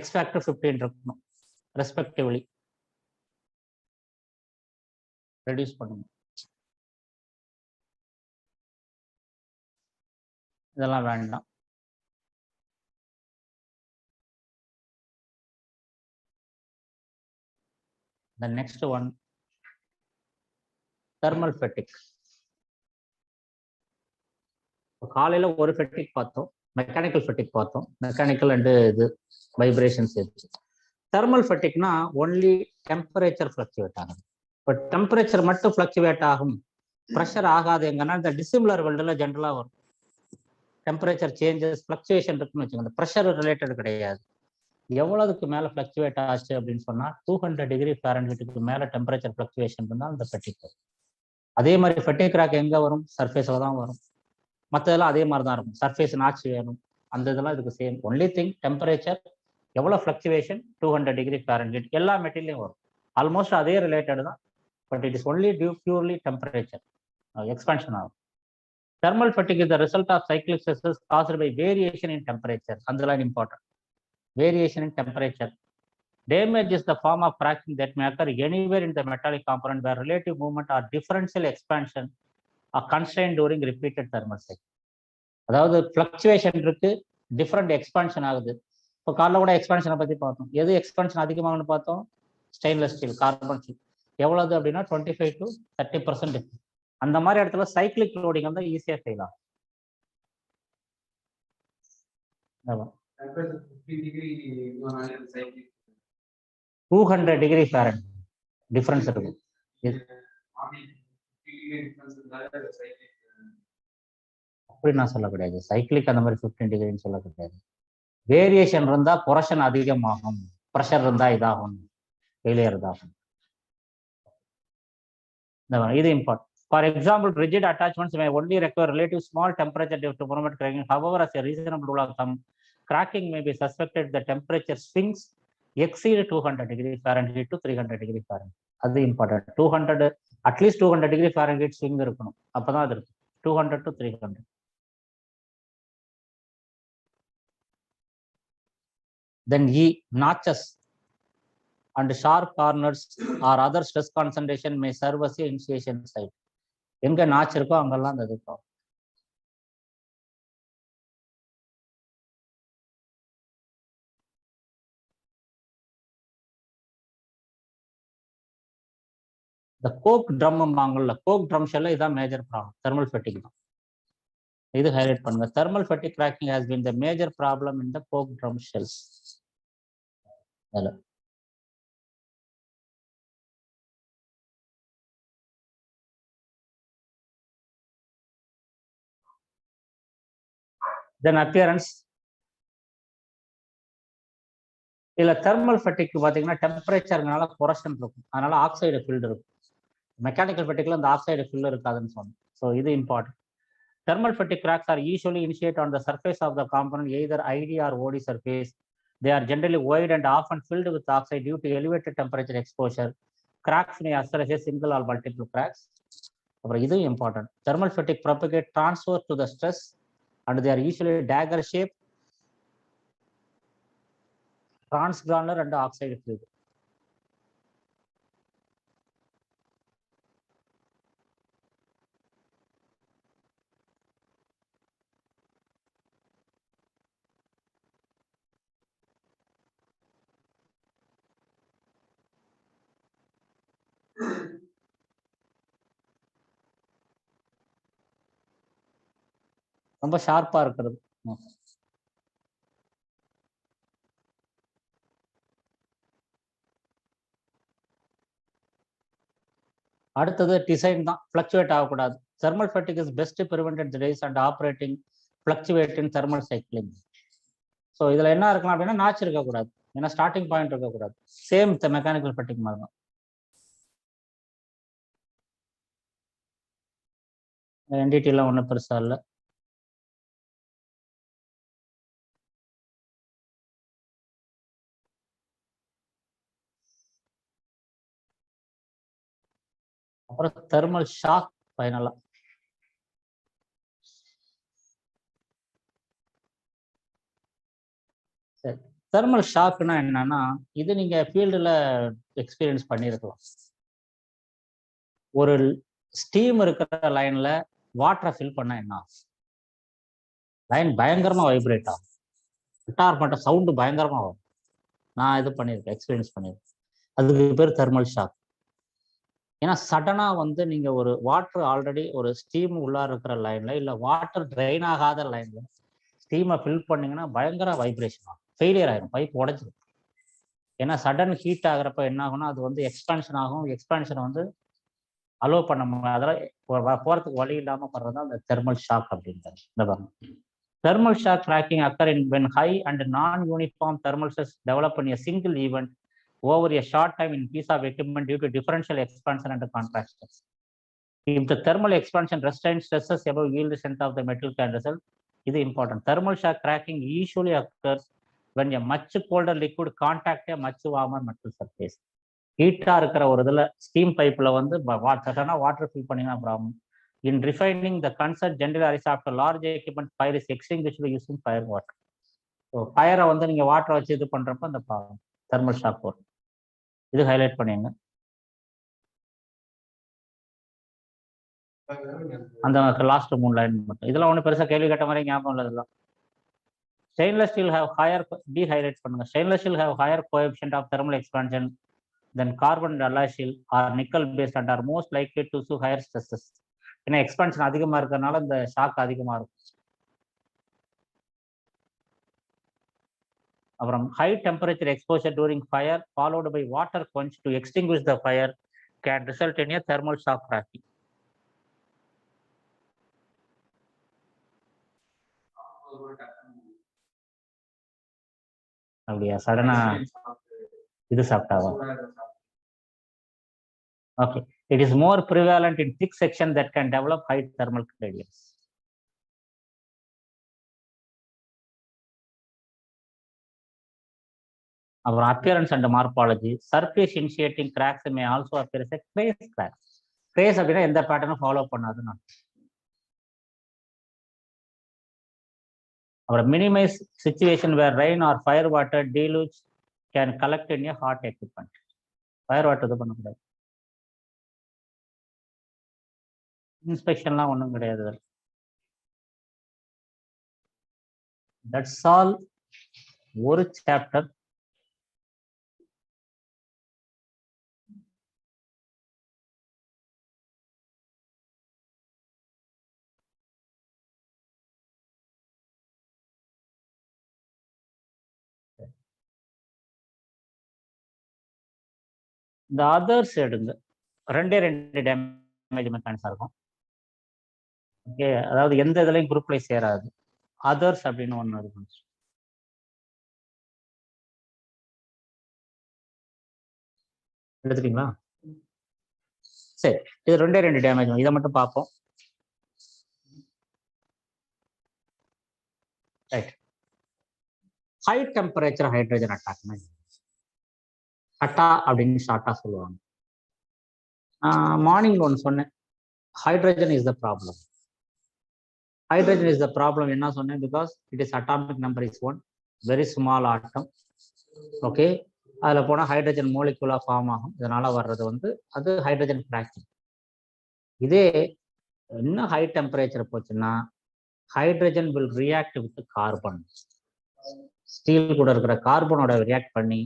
X factor 15 இருக்கணும் ரெஸ்பெக்டிவ்லி. ரெடியூஸ் பண்ணுங்க, இதெல்லாம் வேண்டாம். The next one, thermal fatigue. காலையில ஒரு ஃபெட்டிக் பார்த்தோம், மெக்கானிக்கல் ஃபெட்டிக் பார்த்தோம். மெக்கானிக்கல் அண்ட் இது வைப்ரேஷன்ஸ் இருக்கு. தெர்மல் ஃபெட்டிக்னா ஒன்லி டெம்பரேச்சர் ஃப்ளக்சுவேட் ஆகும். இப்போ டெம்பரேச்சர் மட்டும் ஃப்ளக்சுவேட் ஆகும், ப்ரெஷர் ஆகாது. எங்கன்னா இந்த டிசிமிலர் வேர்ல்டில் ஜென்ரலாக வரும். டெம்பரேச்சர் சேஞ்சஸ் ஃப்ளக்சுவேஷன் இருக்குன்னு வச்சுக்கோங்க, ப்ரெஷர் ரிலேட்டட் கிடையாது. எவ்வளவுக்கு மேலே ஃப்ளக்சுவேட் ஆச்சு அப்படின்னு சொன்னால் 200 டிகிரி ஃபாரன்ஹீட்டுக்கு மேலே டெம்பரேச்சர் ஃப்ளக்சுவேஷன் இருந்தால் அந்த ஃபெட்டிக். அதே மாதிரி ஃபெட்டிக் கிராக் எங்கே வரும், சர்ஃபேஸில் தான் வரும். மற்றதெல்லாம் அதே மாதிரி தான் இருக்கும், சர்ஃபேஸ் நாச்சு வேணும், அந்த இதெல்லாம் இதுக்கு சேம். ஒன்லி திங் டெம்பரேச்சர் எவ்வளோ ஃப்ளக்சுவேஷன் 200 டிகிரி ஃபாரன்ஹீட் எல்லா மெட்டீரியலையும் வரும். ஆல்மோஸ்ட் அதே ரிலேட்டட் தான், but it is only due purely temperature expansion ஆகும். Thermal fatigue is the result of cyclic stresses caused by variation in temperature. That's important. Variation in temperature. Damage is the form of cracking that may occur anywhere in the metallic component where relative movement or differential expansion are constrained during repeated thermal cycle. அதாவது fluctuation இருக்கு, different expansion ஆகுது. இப்போ காலைல கூட எக்ஸ்பான்ஷனை பற்றி பார்த்தோம். எது expansion அதிகமாகனு பார்த்தோம், ஸ்டெயின்லெஸ் ஸ்டீல், கார்பன் ஸ்டீல். எவ்வளவு அப்படின்னா 25 to 30%. அந்த மாதிரி இடத்துல சைக்கிளிக் லோடிங் வந்து ஈஸியாக ஃபெயில் ஆகும். 200 டிகிரி ஃபாரன்ஹீட் டிஃபரன்ஸ் இருக்கும். அப்படி நான் சொல்ல கிடையாது, சைக்கிளிக் அந்த மாதிரி 15 டிகிரின்னு சொல்ல கிடையாது. வேரியேஷன் இருந்தா பொரஷன் அதிகமாகும், ப்ரெஷர் இருந்தா இதாகும், ஃபெயிலியர் இதாகும். இது important. For example, rigid attachments may only require relative small temperature to promote cracking. However, as a reasonable rule of thumb, cracking may be suspected if the temperature swings exceed 200 degree Fahrenheit to 300 degree Fahrenheit. அது important. 200 at least 200 degree Fahrenheit swing இருக்கணும், அப்பதான் அது இருக்கும். 200 to 300. Then E, notches and sharp corners or other stress concentration may serve as a initiation site. எங்க notch இருக்கோ அங்கெல்லாம் அந்த இருக்கும். இந்த கோக் ட்ரம் வாங்கல, கோக் ட்ரம் ஷெல்ல இதான் மேஜர் ப்ராப்ளம், தெர்மல் ஃபெட்டிக் தான். இது ஹைலைட் பண்ணுங்க. Thermal fatigue cracking has been the major problem in the coke drum shells. Then appearance. இதுல தெர்மல் ஃபெட்டிக் பார்த்தீங்கன்னா டெம்பரேச்சர்னால கொரஷன் இருக்கும், அதனால ஆக்சைடு ஃபில்டு இருக்கும். மெக்கானிக்கல் ஃபெட்டிக்ல இந்த ஆக்சைடு ஃபில் இருக்காதுன்னு சொன்னோம். ஸோ இது important. Thermal fatigue cracks are usually initiated on the surface of the component, either ID or OD surface. They are generally wide and often filled with oxide due to elevated temperature exposure. Cracks may occur as a single or multiple cracks. This is important. Thermal fatigue propagates transverse to the stress, and they are usually dagger shaped, transgranular and oxide fluid. ரொம்ப ஷார்ப்பா இருக்கிறது. அடுத்தது design தான், fluctuate ஆகக்கூடாது. Thermal ஃபெட்டிக் is best prevented days and operating fluctuate in thermal cycling. So இதில் என்ன இருக்கலாம் அப்படின்னா நாச் இருக்கக்கூடாது, ஏன்னா ஸ்டார்டிங் பாயிண்ட் இருக்கக்கூடாது. சேம் மெக்கானிக்கல் ஃபெட்டிக் மாதிரி தான். என்டிடிலாம் ஒன்றும் பெருசாக இல்லை. அப்புறம் தெர்மல் ஷாக் ஃபைனலா. சரி, தெர்மல் ஷாக்னா என்னன்னா, இது நீங்க ஃபீல்டுல எக்ஸ்பீரியன்ஸ் பண்ணியிருக்கலாம். ஒரு ஸ்டீம் இருக்கிற லைன்ல வாட்டரை ஃபில் பண்ண என்ன ஆகும்? லைன் பயங்கரமா வைப்ரேட் ஆகும், கிட்டார் மட்டும் சவுண்டு பயங்கரமா வரும். நான் இது பண்ணியிருக்கேன், எக்ஸ்பீரியன்ஸ் பண்ணியிருக்கேன். அதுக்கு பேர் தெர்மல் ஷாக். ஏன்னா சடனா வந்து நீங்க ஒரு வாட்டர் ஆல்ரெடி ஒரு ஸ்டீம் உள்ளார இருக்கிற லைன்ல இல்ல வாட்டர் ட்ரெயின் ஆகாத லைன்ல ஸ்டீமை ஃபில் பண்ணீங்கன்னா பயங்கர வைப்ரேஷன் ஆகும், ஃபெயிலியர் ஆகிடும், பைப் உடஞ்சிடும். ஏன்னா சடன் ஹீட் ஆகிறப்ப என்ன ஆகும்னா அது வந்து எக்ஸ்பான்ஷன் ஆகும். எக்ஸ்பான்ஷன் வந்து அலோவ் பண்ண முடியாது, அதெல்லாம் போறதுக்கு வழி இல்லாமல் பண்றது அந்த தெர்மல் ஷாக் அப்படின்றது. இந்த பாருங்க, thermal shock cracking occur in when high and non-uniform thermal stress develop in a single event over a short time in piece of equipment due to differential expansion and contraction. If the thermal expansion restraint stresses above yield strength of the metal can result. This is important. Thermal shock cracking usually occurs when a much colder liquid contact a much warmer metal surface. ஹீட்டா இருக்கிற ஒரு இதுல steam பைப்ல வந்து water fill பண்ணிங்கன்னா problem. In refining, the concern generally arises after large equipment fire is extinguished using fire water. So ஃபயரை வந்து நீங்க வாட்டரை வச்சு இது பண்றப்ப அந்த தெர்மல் ஷாக் வரும். இது ஹைலைட் பண்ணிங்க. அந்த லாஸ்ட் 3 லைன் மட்டும், இதெல்லாம் ஒன்றும் பெருசாக கேள்வி கேட்ட மாதிரி ஞாபகம் இல்லை. இதெல்லாம் ஸ்டெயின்லெஸ் ஸ்டீல் ஹேவ் ஹையர், டீஹைலைட் பண்ணுங்க. Stainless steel have higher coefficient of thermal expansion than carbon alloy steel are nickel based and are most likely to sue higher stresses. ஏன்னா எக்ஸ்பான்ஷன் அதிகமாக இருக்கிறதுனால இந்த ஷாக் அதிகமாக இருக்கும். அப்புறம் high temperature exposure during fire followed by water quench to extinguish the fire can result in a thermal shock cracking. அப்படியா, சடனா இது சாப்பிட்டாவா? Okay, it is more prevalent in thick section that can develop high thermal gradients. அப்புறம் appearance and morphology. Surface initiating cracks may also appear as a trace cracks. Trace அப்படின்னா எந்த பேட்டர்னும் follow பண்ணாதுன்னு. அப்புறம் minimize situation where rain or fire water deluge can collect in a hot equipment. Fire water இது பண்ணக்கூடாது, இன்ஸ்பெக்ஷன்லாம் ஒன்றும் கிடையாது. That's all ஒரு chapter. இந்த others எடுங்க, 2 டேமேஜ் மெக்கானிசம் இருக்கும். ஓகே, அதாவது எந்த இதுலையும் குரூப்ல சேராது. அதர்ஸ் அப்படின்னு ஒன்று இருக்கும். எடுத்துட்டீங்களா? சரி, இது ரெண்டு டேமேஜ். இதை மட்டும் பார்ப்போம். Right. High temperature hydrogen attack, ஹட்டா அப்படின்னு ஷார்ட்டா சொல்லுவாங்க. மார்னிங் ஒன்று சொன்னேன், hydrogen is the problem. Hydrogen is the problem என்ன சொன்னேன்? Because it is atomic number is 1, very small atom. Okay, அதில் போனால் ஹைட்ரஜன் மோலிகுலா ஃபார்ம் ஆகும். இதனால வர்றது வந்து அது ஹைட்ரஜன் கிராக்கிங். இதே இன்னும் ஹை டெம்பரேச்சர் போச்சுன்னா hydrogen will react with carbon. Steel கூட இருக்கிற கார்பனோட ரியாக்ட் பண்ணி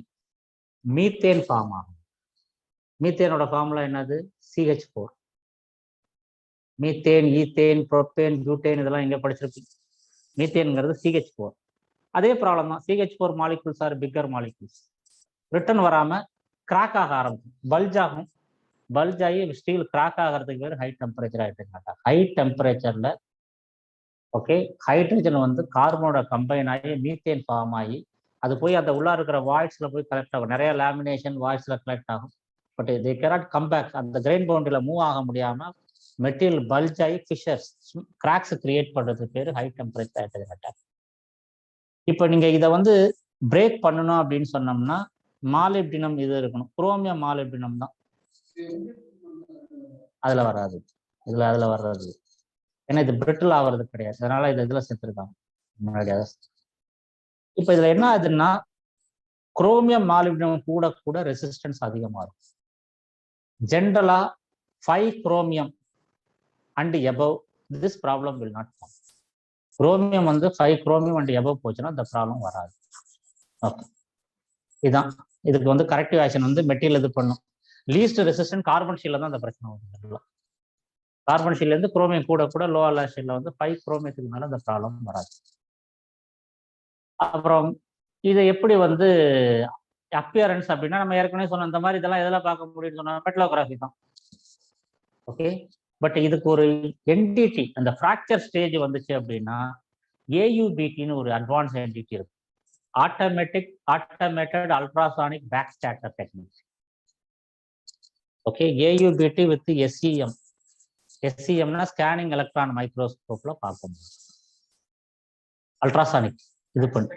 மீத்தேன் ஃபார்ம் ஆகும். மீத்தேனோட ஃபார்முலா என்னது? CH4. Methane, ethane, propane, butane இதெல்லாம் எங்க படிச்சிருப்பீங்க. மீத்தேன்ங்கிறது CH4. அதே ப்ராப்ளம் தான். CH4 molecules are bigger molecules. Return வராம கிராக் ஆக ஆரம்பிக்கும், பல்ஜ் ஆகும். பல்ஜ் ஆகி ஸ்டீல் கிராக் ஆகிறதுக்கு பேர் ஹை டெம்பரேச்சர் ஆகிட்டு. ஹை டெம்பரேச்சர்ல ஓகே ஹைட்ரஜன் வந்து கார்பனோட கம்பைன் ஆகி மீத்தேன் ஃபார்ம் ஆகி அது போய் அந்த உள்ள இருக்கிற வாய்ஸ்ல போய் கலெக்ட் ஆகும். நிறைய லேமினேஷன் வாய்ஸ்ல கலெக்ட் ஆகும். But they cannot come back. அந்த கிரெயின் பவுண்டரியில மூவ் ஆக முடியாம மெட்டீரியல் பல்ஜ் ஆகி ஃபிஷர்ஸ், கிராக்ஸ் கிரியேட் பண்றதுக்கு பேர் ஹை டெம்பரேச்சர் ஹைட்ரஜன் அட்டாக். இப்போ நீங்க இதை வந்து பிரேக் பண்ணணும் அப்படின்னு சொன்னோம்னா மாலிப்டினம் இது இருக்கணும். குரோமியம் மாலிப்டினம் தான் அதுல வராது. அதுல வர்றது ஏன்னா இது பிரிட்டில் ஆகிறது கிடையாது. அதனால இதுல சேர்த்துருக்காங்க முன்னாடி. இப்போ இதுல என்ன ஆகுதுன்னா குரோமியம் மாலிப்டினம் கூட கூட ரெசிஸ்டன்ஸ் அதிகமாக இருக்கும். ஜென்ரலா 5 chromium and above this problem will not come. Chromium வந்து 5 குரோமியம் அண்ட் எபவ் போச்சுன்னா இந்த ப்ராப்ளம் வராது. ஓகே, இதுதான் இதுக்கு வந்து கரெக்டிவ் ஆக்ஷன் வந்து மெட்டீரியல் இது பண்ணும். லீஸ்ட் ரெசிஸ்டன்ட் கார்பன் ஷீல்ல தான் அந்த பிரச்சனை வரும். கார்பன் ஷீல்ல இருந்து குரோமியம் கூட கூட லோவர் ஷீல்ல வந்து 5 குரோமியத்துக்கு மேல அந்த ப்ராப்ளம் வராது. அப்புறம் இது எப்படி வந்து அப்பியரன்ஸ் அப்படின்னா நம்ம ஏற்கனவே சொன்ன இந்த மாதிரி இதெல்லாம் எதெல்லாம் பார்க்க முடியும்னு சொன்னா மெட்டலோகிராஃபி தான். ஓகே, பட் இதுக்கு ஒரு என்டிடி அந்த ஃப்ராக்சர் ஸ்டேஜ் வந்துச்சு அப்படின்னா AUBTன்னு ஒரு அட்வான்ஸ் என்டிடி இருக்கு. Automated ultrasonic back scatter technique. Okay, AUBT with SEM. SEMனா ஸ்கேனிங் எலக்ட்ரான் மைக்ரோஸ்கோப்ல பார்க்க முடியும். அல்ட்ராசானிக் இது பண்ணு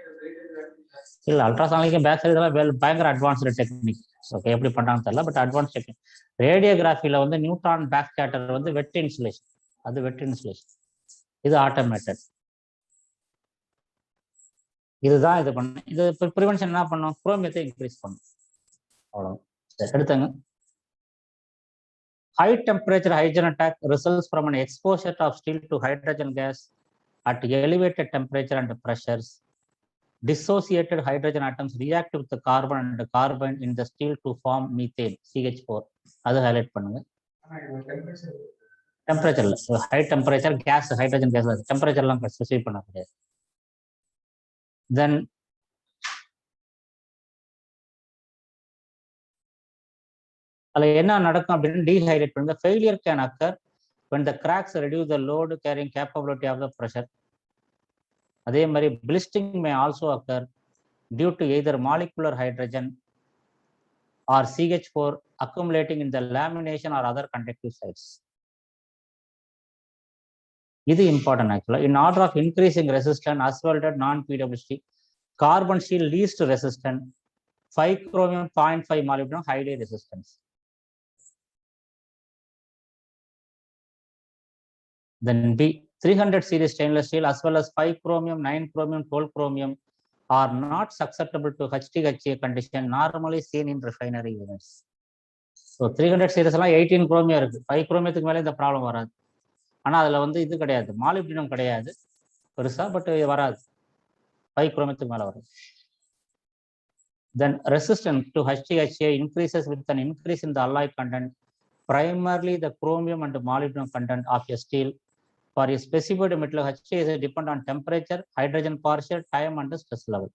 இல்ல, அல்ட்ராசானிக் பேக் சைடு இதெல்லாம் பயங்கர அட்வான்ஸ்டு டெக்னிக். ஓகே, எப்படி பண்றாங்கன்னு தெரியல, பட் அட்வான்ஸ் டெக்னிக். ரேடியோகிராஃபில வந்து நியூட்ரான் பேக் ஸ்கேட்டர் வந்து வெட் இன்சுலேஷன், அது வெட் இன்சுலேஷன். இது ஆட்டோமேட்டட். இதுதான் இது பண்ண. இது ப்ரிவென்ஷன் என்ன பண்ணும்? குரோமியத்தை இன்க்ரீஸ் பண்ணும். அவ்வளோ எடுத்தாங்க. High temperature hydrogen attack results from an exposure of steel to hydrogen gas at elevated temperature and pressures. Dissociated hydrogen atoms react with the carbon and the carbon in the steel to form methane, CH4. அது highlight பண்ணுங்க. டெம்பரேச்சர்ல high temperature gas hydrogen gas டெம்பரேச்சர்லாம் specify பண்ண முடியாது. Then அதில் என்ன நடக்கும் அப்படின்னு டீஹைட்ரேட் பண்ணுங்க. Failure can occur when the cracks reduce the load carrying capability of the pressure. அதே மாதிரி blistering may also occur due to either molecular hydrogen or CH4 accumulating in the lamination or other conductive sites. இது important ஆக்சுவலா. In order of increasing resistance, asphalted non-PWC carbon steel least resistant, 5 chromium 0.5 molybdenum highly resistance. Then B, 300 series stainless steel as well as 5 chromium, 9 chromium, 12 chromium are not susceptible to HTHA condition normally seen in refinery units. So 300 series எல்லாம் 18 chromium இருக்கு. 5 chromiumத்துக்கு மேலே இந்த problem வராது. ஆனால் அதில் வந்து இது கிடையாது, மாலிப்டினம் கிடையாது பெருசா, பட் வராது. 5 chromiumத்துக்கு மேலே வராது. Then resistance to HTHA increases with an increase in the alloy content, primarily the chromium and molybdenum content of a steel. For a specified metal, HTHA depend on temperature, hydrogen partial, time and stress level.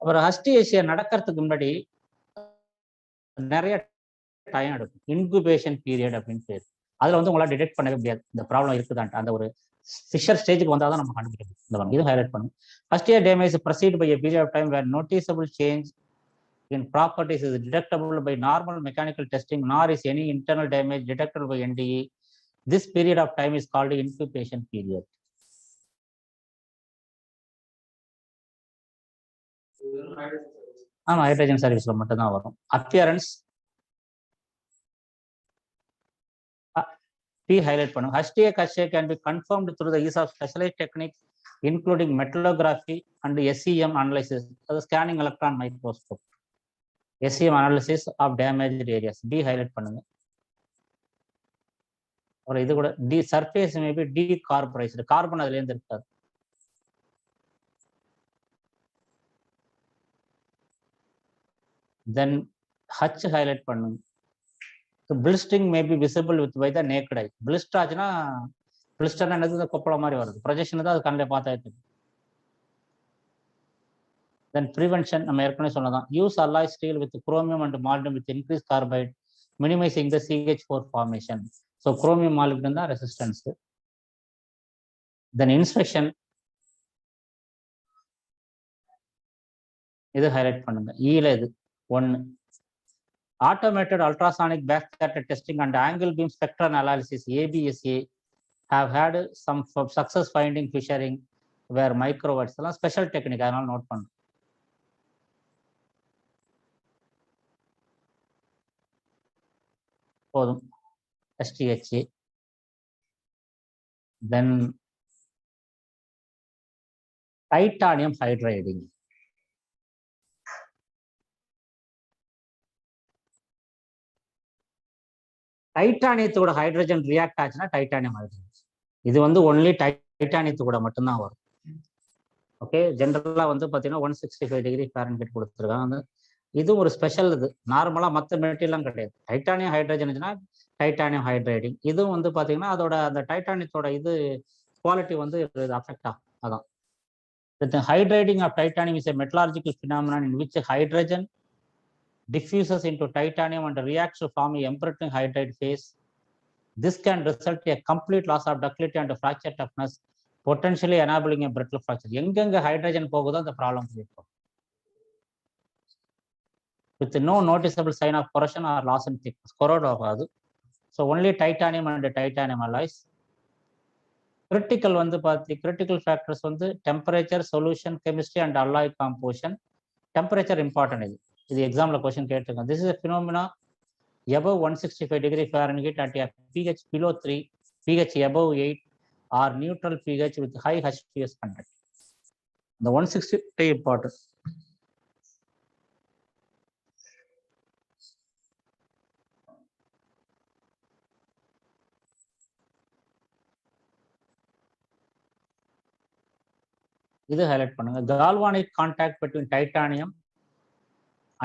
அப்புறம் HTHA நடக்கிறதுக்கு முன்னாடி நிறைய time எடுக்கும். Incubation period அப்படின்னு பேர். அதில் வந்து உங்களால் டிடெக்ட் பண்ணவே முடியாது இந்த ப்ராப்ளம் இருக்குதான்ட்டு. அந்த ஒரு ஃபிஷர் ஸ்டேஜுக்கு வந்தால் தான் நம்ம கண்டுபிடிக்க முடியும். இந்த இது ஹைலைட் பண்ணும். First year damage proceed by a period of time where noticeable change in properties is detectable by normal mechanical testing, nor is any internal damage detected by NDE. This period of time is called incubation period. ஆமா, hydrogen சர்வீஸ்ல மட்டும் தான் வரும். Appearance P highlight பண்ணும். HTA Kashay can be confirmed through the use of specialized techniques including metallography and SEM analysis, the scanning electron microscope. SEM analysis of damaged areas. D highlight பண்ணுங்க. ஒரு இது கூட the surface maybe decarburized, carbon அதுல இருந்து இருக்காது. Then H highlight பண்ணுங்க. Blistering may be visible with by the naked eye. Blister ஆச்சுன்னா, பிளிஸ்டர்னா என்னது, கொப்பளம் மாதிரி வருது. ப்ரொஜெக்ஷன் தான் அது கண்ணில் பார்த்தா தெரியும். தென் ப்ரிவென்ஷன் நம்ம ஏற்கனவே சொன்னதான். Use alloy steel with chromium and molybdenum with increase carbide minimising the CH4 formation. So chromium molybdenum தான் ரெசிஸ்டன்ஸ். தென் இன்ஸ்பெக்ஷன் இது ஹைலைட் பண்ணுங்க. ஈல இது 1. Automated ultrasonic backscatter testing and angle beam spectral analysis ABSA have had some success finding fissuring where microwaves எல்லாம் special technique, அதனால note பண்ணும். போதும். STHA. then titanium hydriding. டைட்டானியத்தோட ஹைட்ரஜன் ரியாக்ட் ஆச்சுன்னா டைட்டானியம் ஹைட்ரஜன். இது வந்து ஒன்லி டைட்டானியத்து கூட மட்டும்தான் வரும். ஓகே, ஜென்ரலா வந்து பார்த்தீங்கன்னா 165 டிகிரி ஃபாரன்ஹீட் கொடுத்துருக்காங்க. இது ஒரு ஸ்பெஷல். இது நார்மலா மற்ற மெட்டீரியல்லாம் கிடையாது. Titanium hydrogen titanium hydriding. இதுவும் வந்து பார்த்தீங்கன்னா அதோட அந்த டைட்டானியத்தோட இது குவாலிட்டி வந்து அஃபெக்ட் ஆகும். அதான் the hydriding of titanium is a metallurgical phenomenon in which hydrogen diffuses into titanium and reacts to form a empirical hydride phase. This can result in a complete loss of ductility and fracture toughness, potentially enabling a brittle fracture. எங்கெங்க hydrogen போகுதோ அந்த problem இருக்கும். With no noticeable sign of corrosion or loss in thickness. corrode ஆகாது. So only titanium and titanium alloys. Critical வந்து பார்த்து critical factors வந்து temperature, solution, chemistry and alloy composition. Temperature important இது. இது எக்ஸாம்ல கொஸ்டின் கேட்டிருக்காங்க. This is a phenomena above 165 degree Fahrenheit at a pH below 3, pH above 8 or neutral pH with high H2S content. The 160 important. இது highlight பண்ணுங்க. galvanic contact between titanium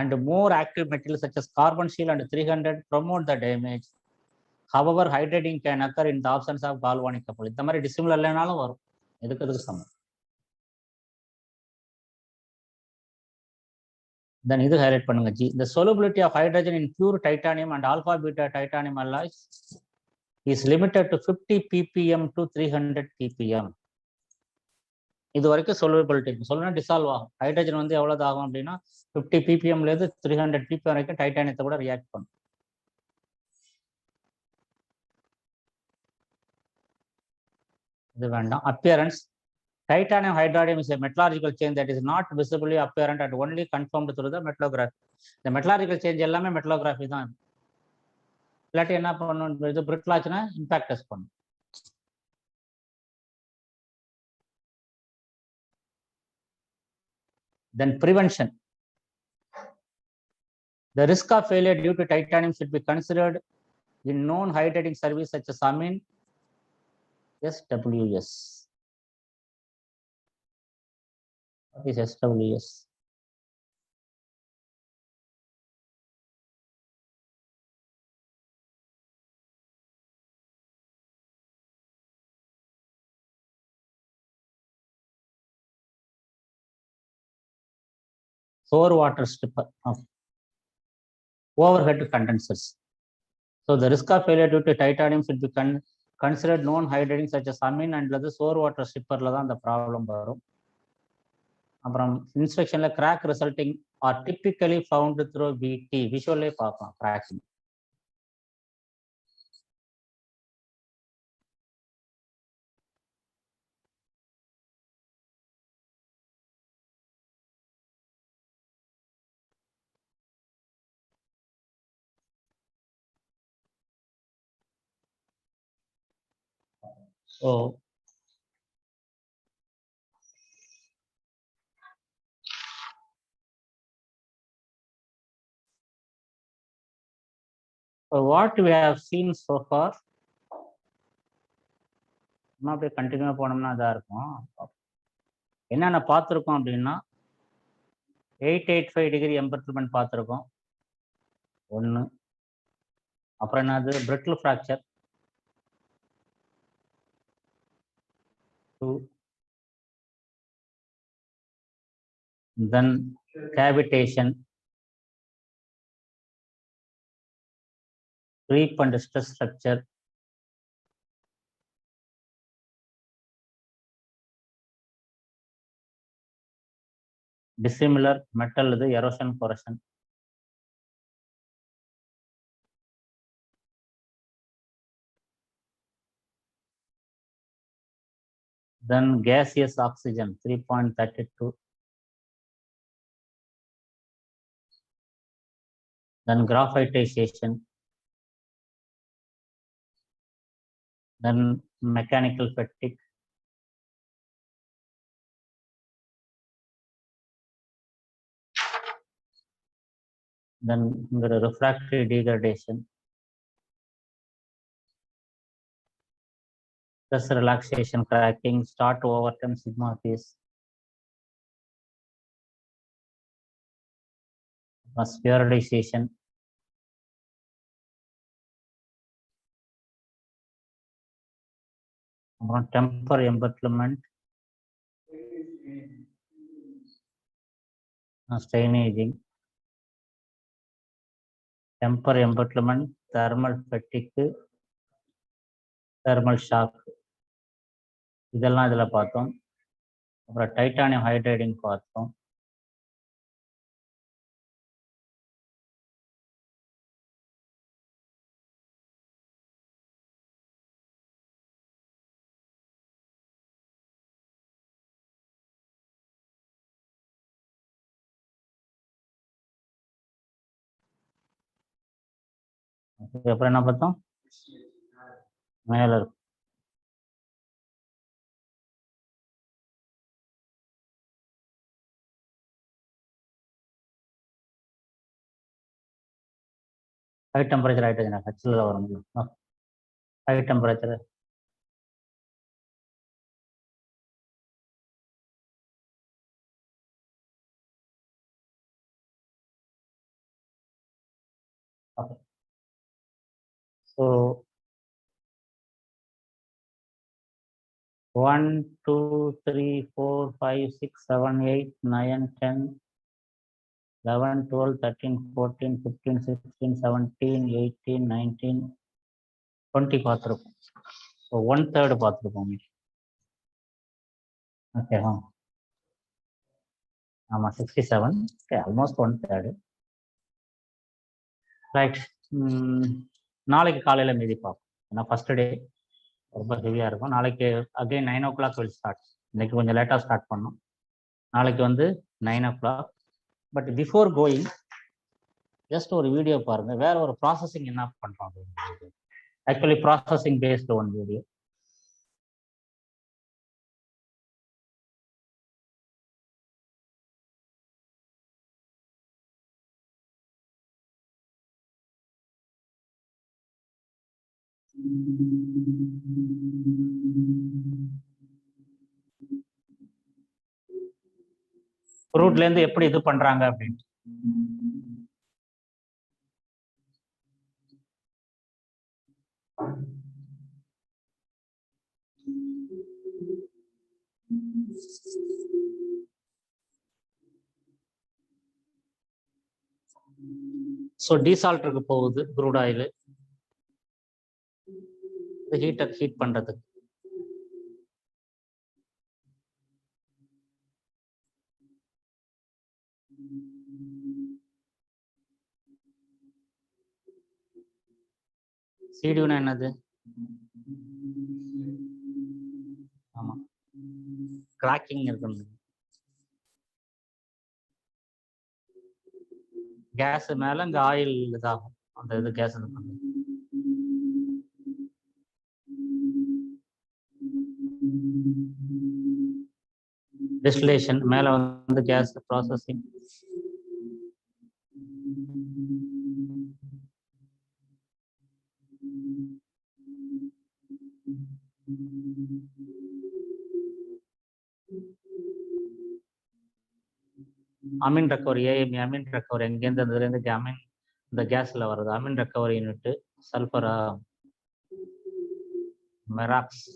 and more active materials such as carbon steel and 300 promote the damage. However, hydriding can occur in the absence of galvanic couple. இந்த மாதிரி dissimilar இல்லைனாலும் வரும். எதுக்கு சமம். Then இது highlight பண்ணுங்க. G. The solubility of hydrogen in pure titanium and alpha beta titanium alloys is limited to 50 ppm to 300 ppm. இது வரைக்கும் solubility சொல்லணும். டிசால்வ் ஆகும். ஹைட்ரஜன் வந்து எவ்வளவு ஆகும் அப்படின்னா 50 ppmல இருந்து 300 ppm வரைக்கும் டைட்டானியத்தை கூட ரியாக்ட் பண்ணும். இது வேண்டாம். Appearance. Titanium hydrodium is a metallurgical change that is not visibly apparent and only confirmed through the metallography. The metallurgical change எல்லாமே metallography தான். இல்லாட்டி என்ன பண்ணணும், இது brittle ஆச்சுன்னா இம்பாக்ட் டெஸ்ட் பண்ணும். Then prevention. The risk of failure due to titanium should be considered in known hydriding service such as amine SWS. What is SWS? Four water stripper. Okay. Overhead condensers. So the risk of failure due to titanium should be considered known hydrating such as amine and sore water stripperல தான் அந்த problem வரும். அப்புறம் இன்ஸ்பெக்ஷன்ல crack resulting are typically found through VT விஷுவலே பார்க்கலாம் cracking. So what we have seen so far, நம்ம அப்படியே கண்டினியூ போனோம்னா இதாக இருக்கும். என்னென்ன பார்த்துருக்கோம் அப்படின்னா 885 டிகிரி எம்பர்ட்மெண்ட் பார்த்துருக்கோம் ஒன்று. அப்புறம் என்னது brittle fracture 2, then cavitation, creep and stress fracture, dissimilar metal erosion corrosion, then gaseous oxygen 3.32, then graphitization, then mechanical fatigue, then refractory degradation, stress relaxation cracking, start overtime sigma phase, spheroidization, temper embezzlement, strain aging, temper embezzlement, thermal fatigue, thermal shock, இதெல்லாம் இதில் பார்த்தோம். அப்புறம் titanium ஹைட்ரைடிங் பார்த்தோம். அப்புறம் என்ன பார்த்தோம்? மேல இருக்கு high temperature hydrogen HCl வரும். high temperature okay. So 1 2 3 4 5 6 7 8 9 10 11 12 13 14 15 16 17 18 19 20 பார்த்துருக்கோம். ஸோ 1/3 பார்த்துருக்கோம். ஓகேவா? ஆமாம் 67. Okay, almost 1/3. ரைட். நாளைக்கு காலையில் மீதி பார்ப்போம். ஏன்னா ஃபர்ஸ்ட் டே ரொம்ப ஹெவியாக இருக்கும். நாளைக்கு அகைன் 9 o'clock வில் ஸ்டார்ட். இன்னைக்கு கொஞ்சம் லேட்டாக ஸ்டார்ட் பண்ணோம். நாளைக்கு 9 o'clock. But before going just ஒரு வீடியோ பாருங்க. வேற ஒரு ப்ராசஸிங் என்ன பண்றோம் அப்படின்னு. Actually processing based one video. ஃப்ரூட்ல இருந்து எப்படி இது பண்றாங்க அப்படின்னு. ஸோ டீசால்டருக்கு போகுது க்ரூட் ஆயில். இது ஹீட் பண்றதுக்கு. சிடியூனா என்னது? ஆமா, கிராக்கிங் இருக்கு. கேஸ் மேல இங்க ஆயில் இதாகும், அந்த இது கேஸ் இது பண்ணுது. டிஸ்டிலேஷன் மேல வந்து gas processing. Amine recovery, AME amine recovery, எங்கேருந்து அதுலேருந்து அமீன் இந்த கேஸ்ல வருது. அமீன் ரெக்கவரி யூனிட், சல்ஃபரா, மெராக்ஸ்.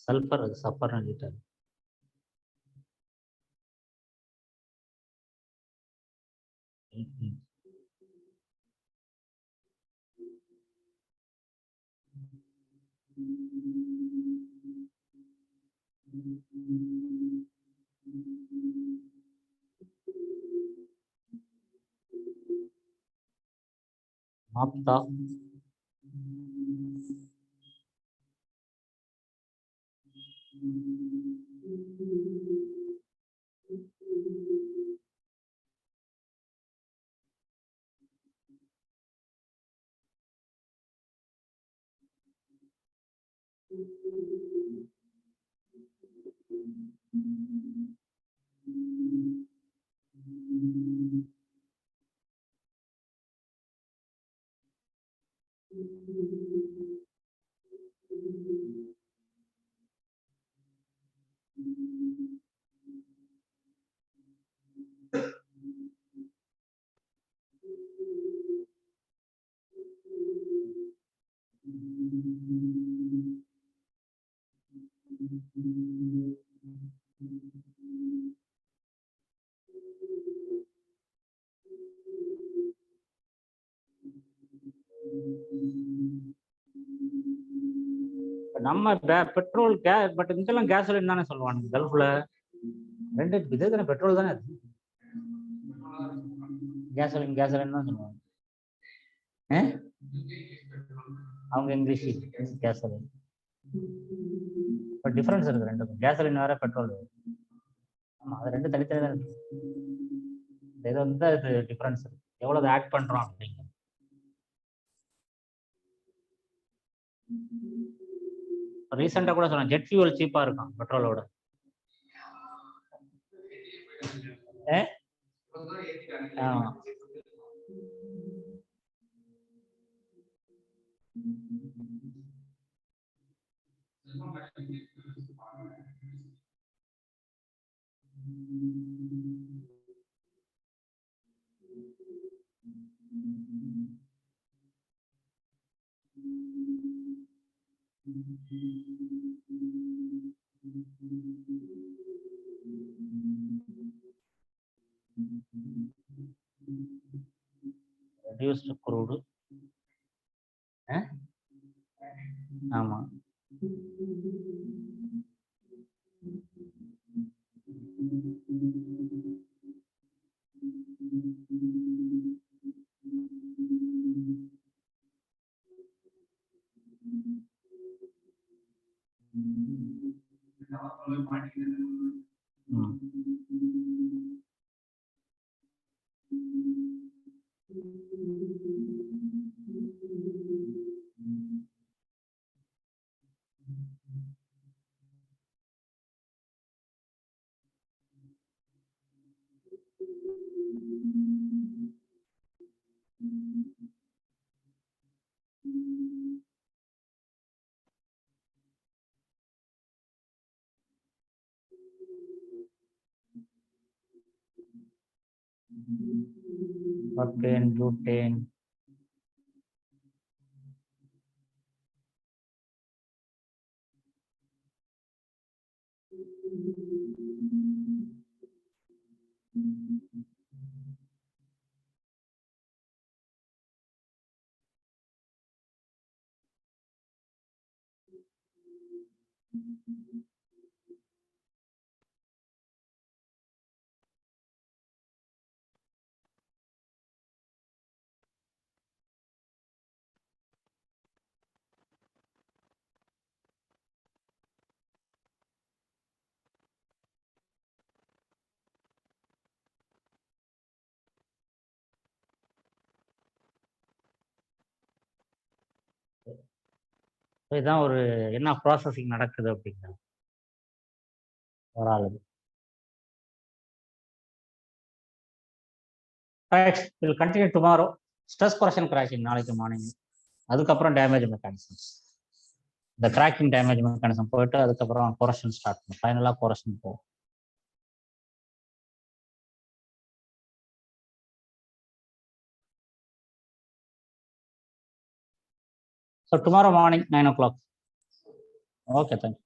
சல்ஃபர், அது சஃபர் சொல்லிட்டாரு. நாப்தா, நம்ம பெட்ரோல் கேஸ், பட் இதெல்லாம் கேசோலின் தானே சொல்லுவாங்க கல்ஃப்ல. ரெண்டு இது தானே, பெட்ரோல் தானே அது. கேசோலின் கேசோலின் தான் சொல்லுவாங்க. அவங்க இங்கிலீஷ் கேசோலின். பட் டிஃபரன்ஸ் இருக்கு ரெண்டுக்கும். கேசோலின் வேற, பெட்ரோல் வேற. ஆமா, அது ரெண்டு தனித்தனி தான் இருக்கு. இது வந்து அது டிஃபரன்ஸ் இருக்கு, எவ்வளவு ஆட் பண்றோம் அப்படிங்க. ரீசெண்டா கூட சொன்னேன், ஜெட் ஃபியூல் சீப்பா இருக்கும் பெட்ரோலோட. ஆமா, ரெடியூஸ்டு க்ரூடு. ஆமா, Octane, butane. இதுதான் ஒரு என்ன ப்ராசஸிங் நடக்குது அப்படிங்கிறது ஒரு ஆளுது. Right, we'll continue tomorrow. Stress corrosion cracking நாளைக்கு மார்னிங். அதுக்கப்புறம் டேமேஜ் மெக்கானிசம்ஸ். இந்த கிராக்கிங் டேமேஜ் மெக்கானிசம் போயிட்டு அதுக்கப்புறம் கொரஷன் ஸ்டார்ட் பண்ணும். ஃபைனலாக கொரஷன் போகும். So tomorrow morning 9 o'clock. Okay, thank you.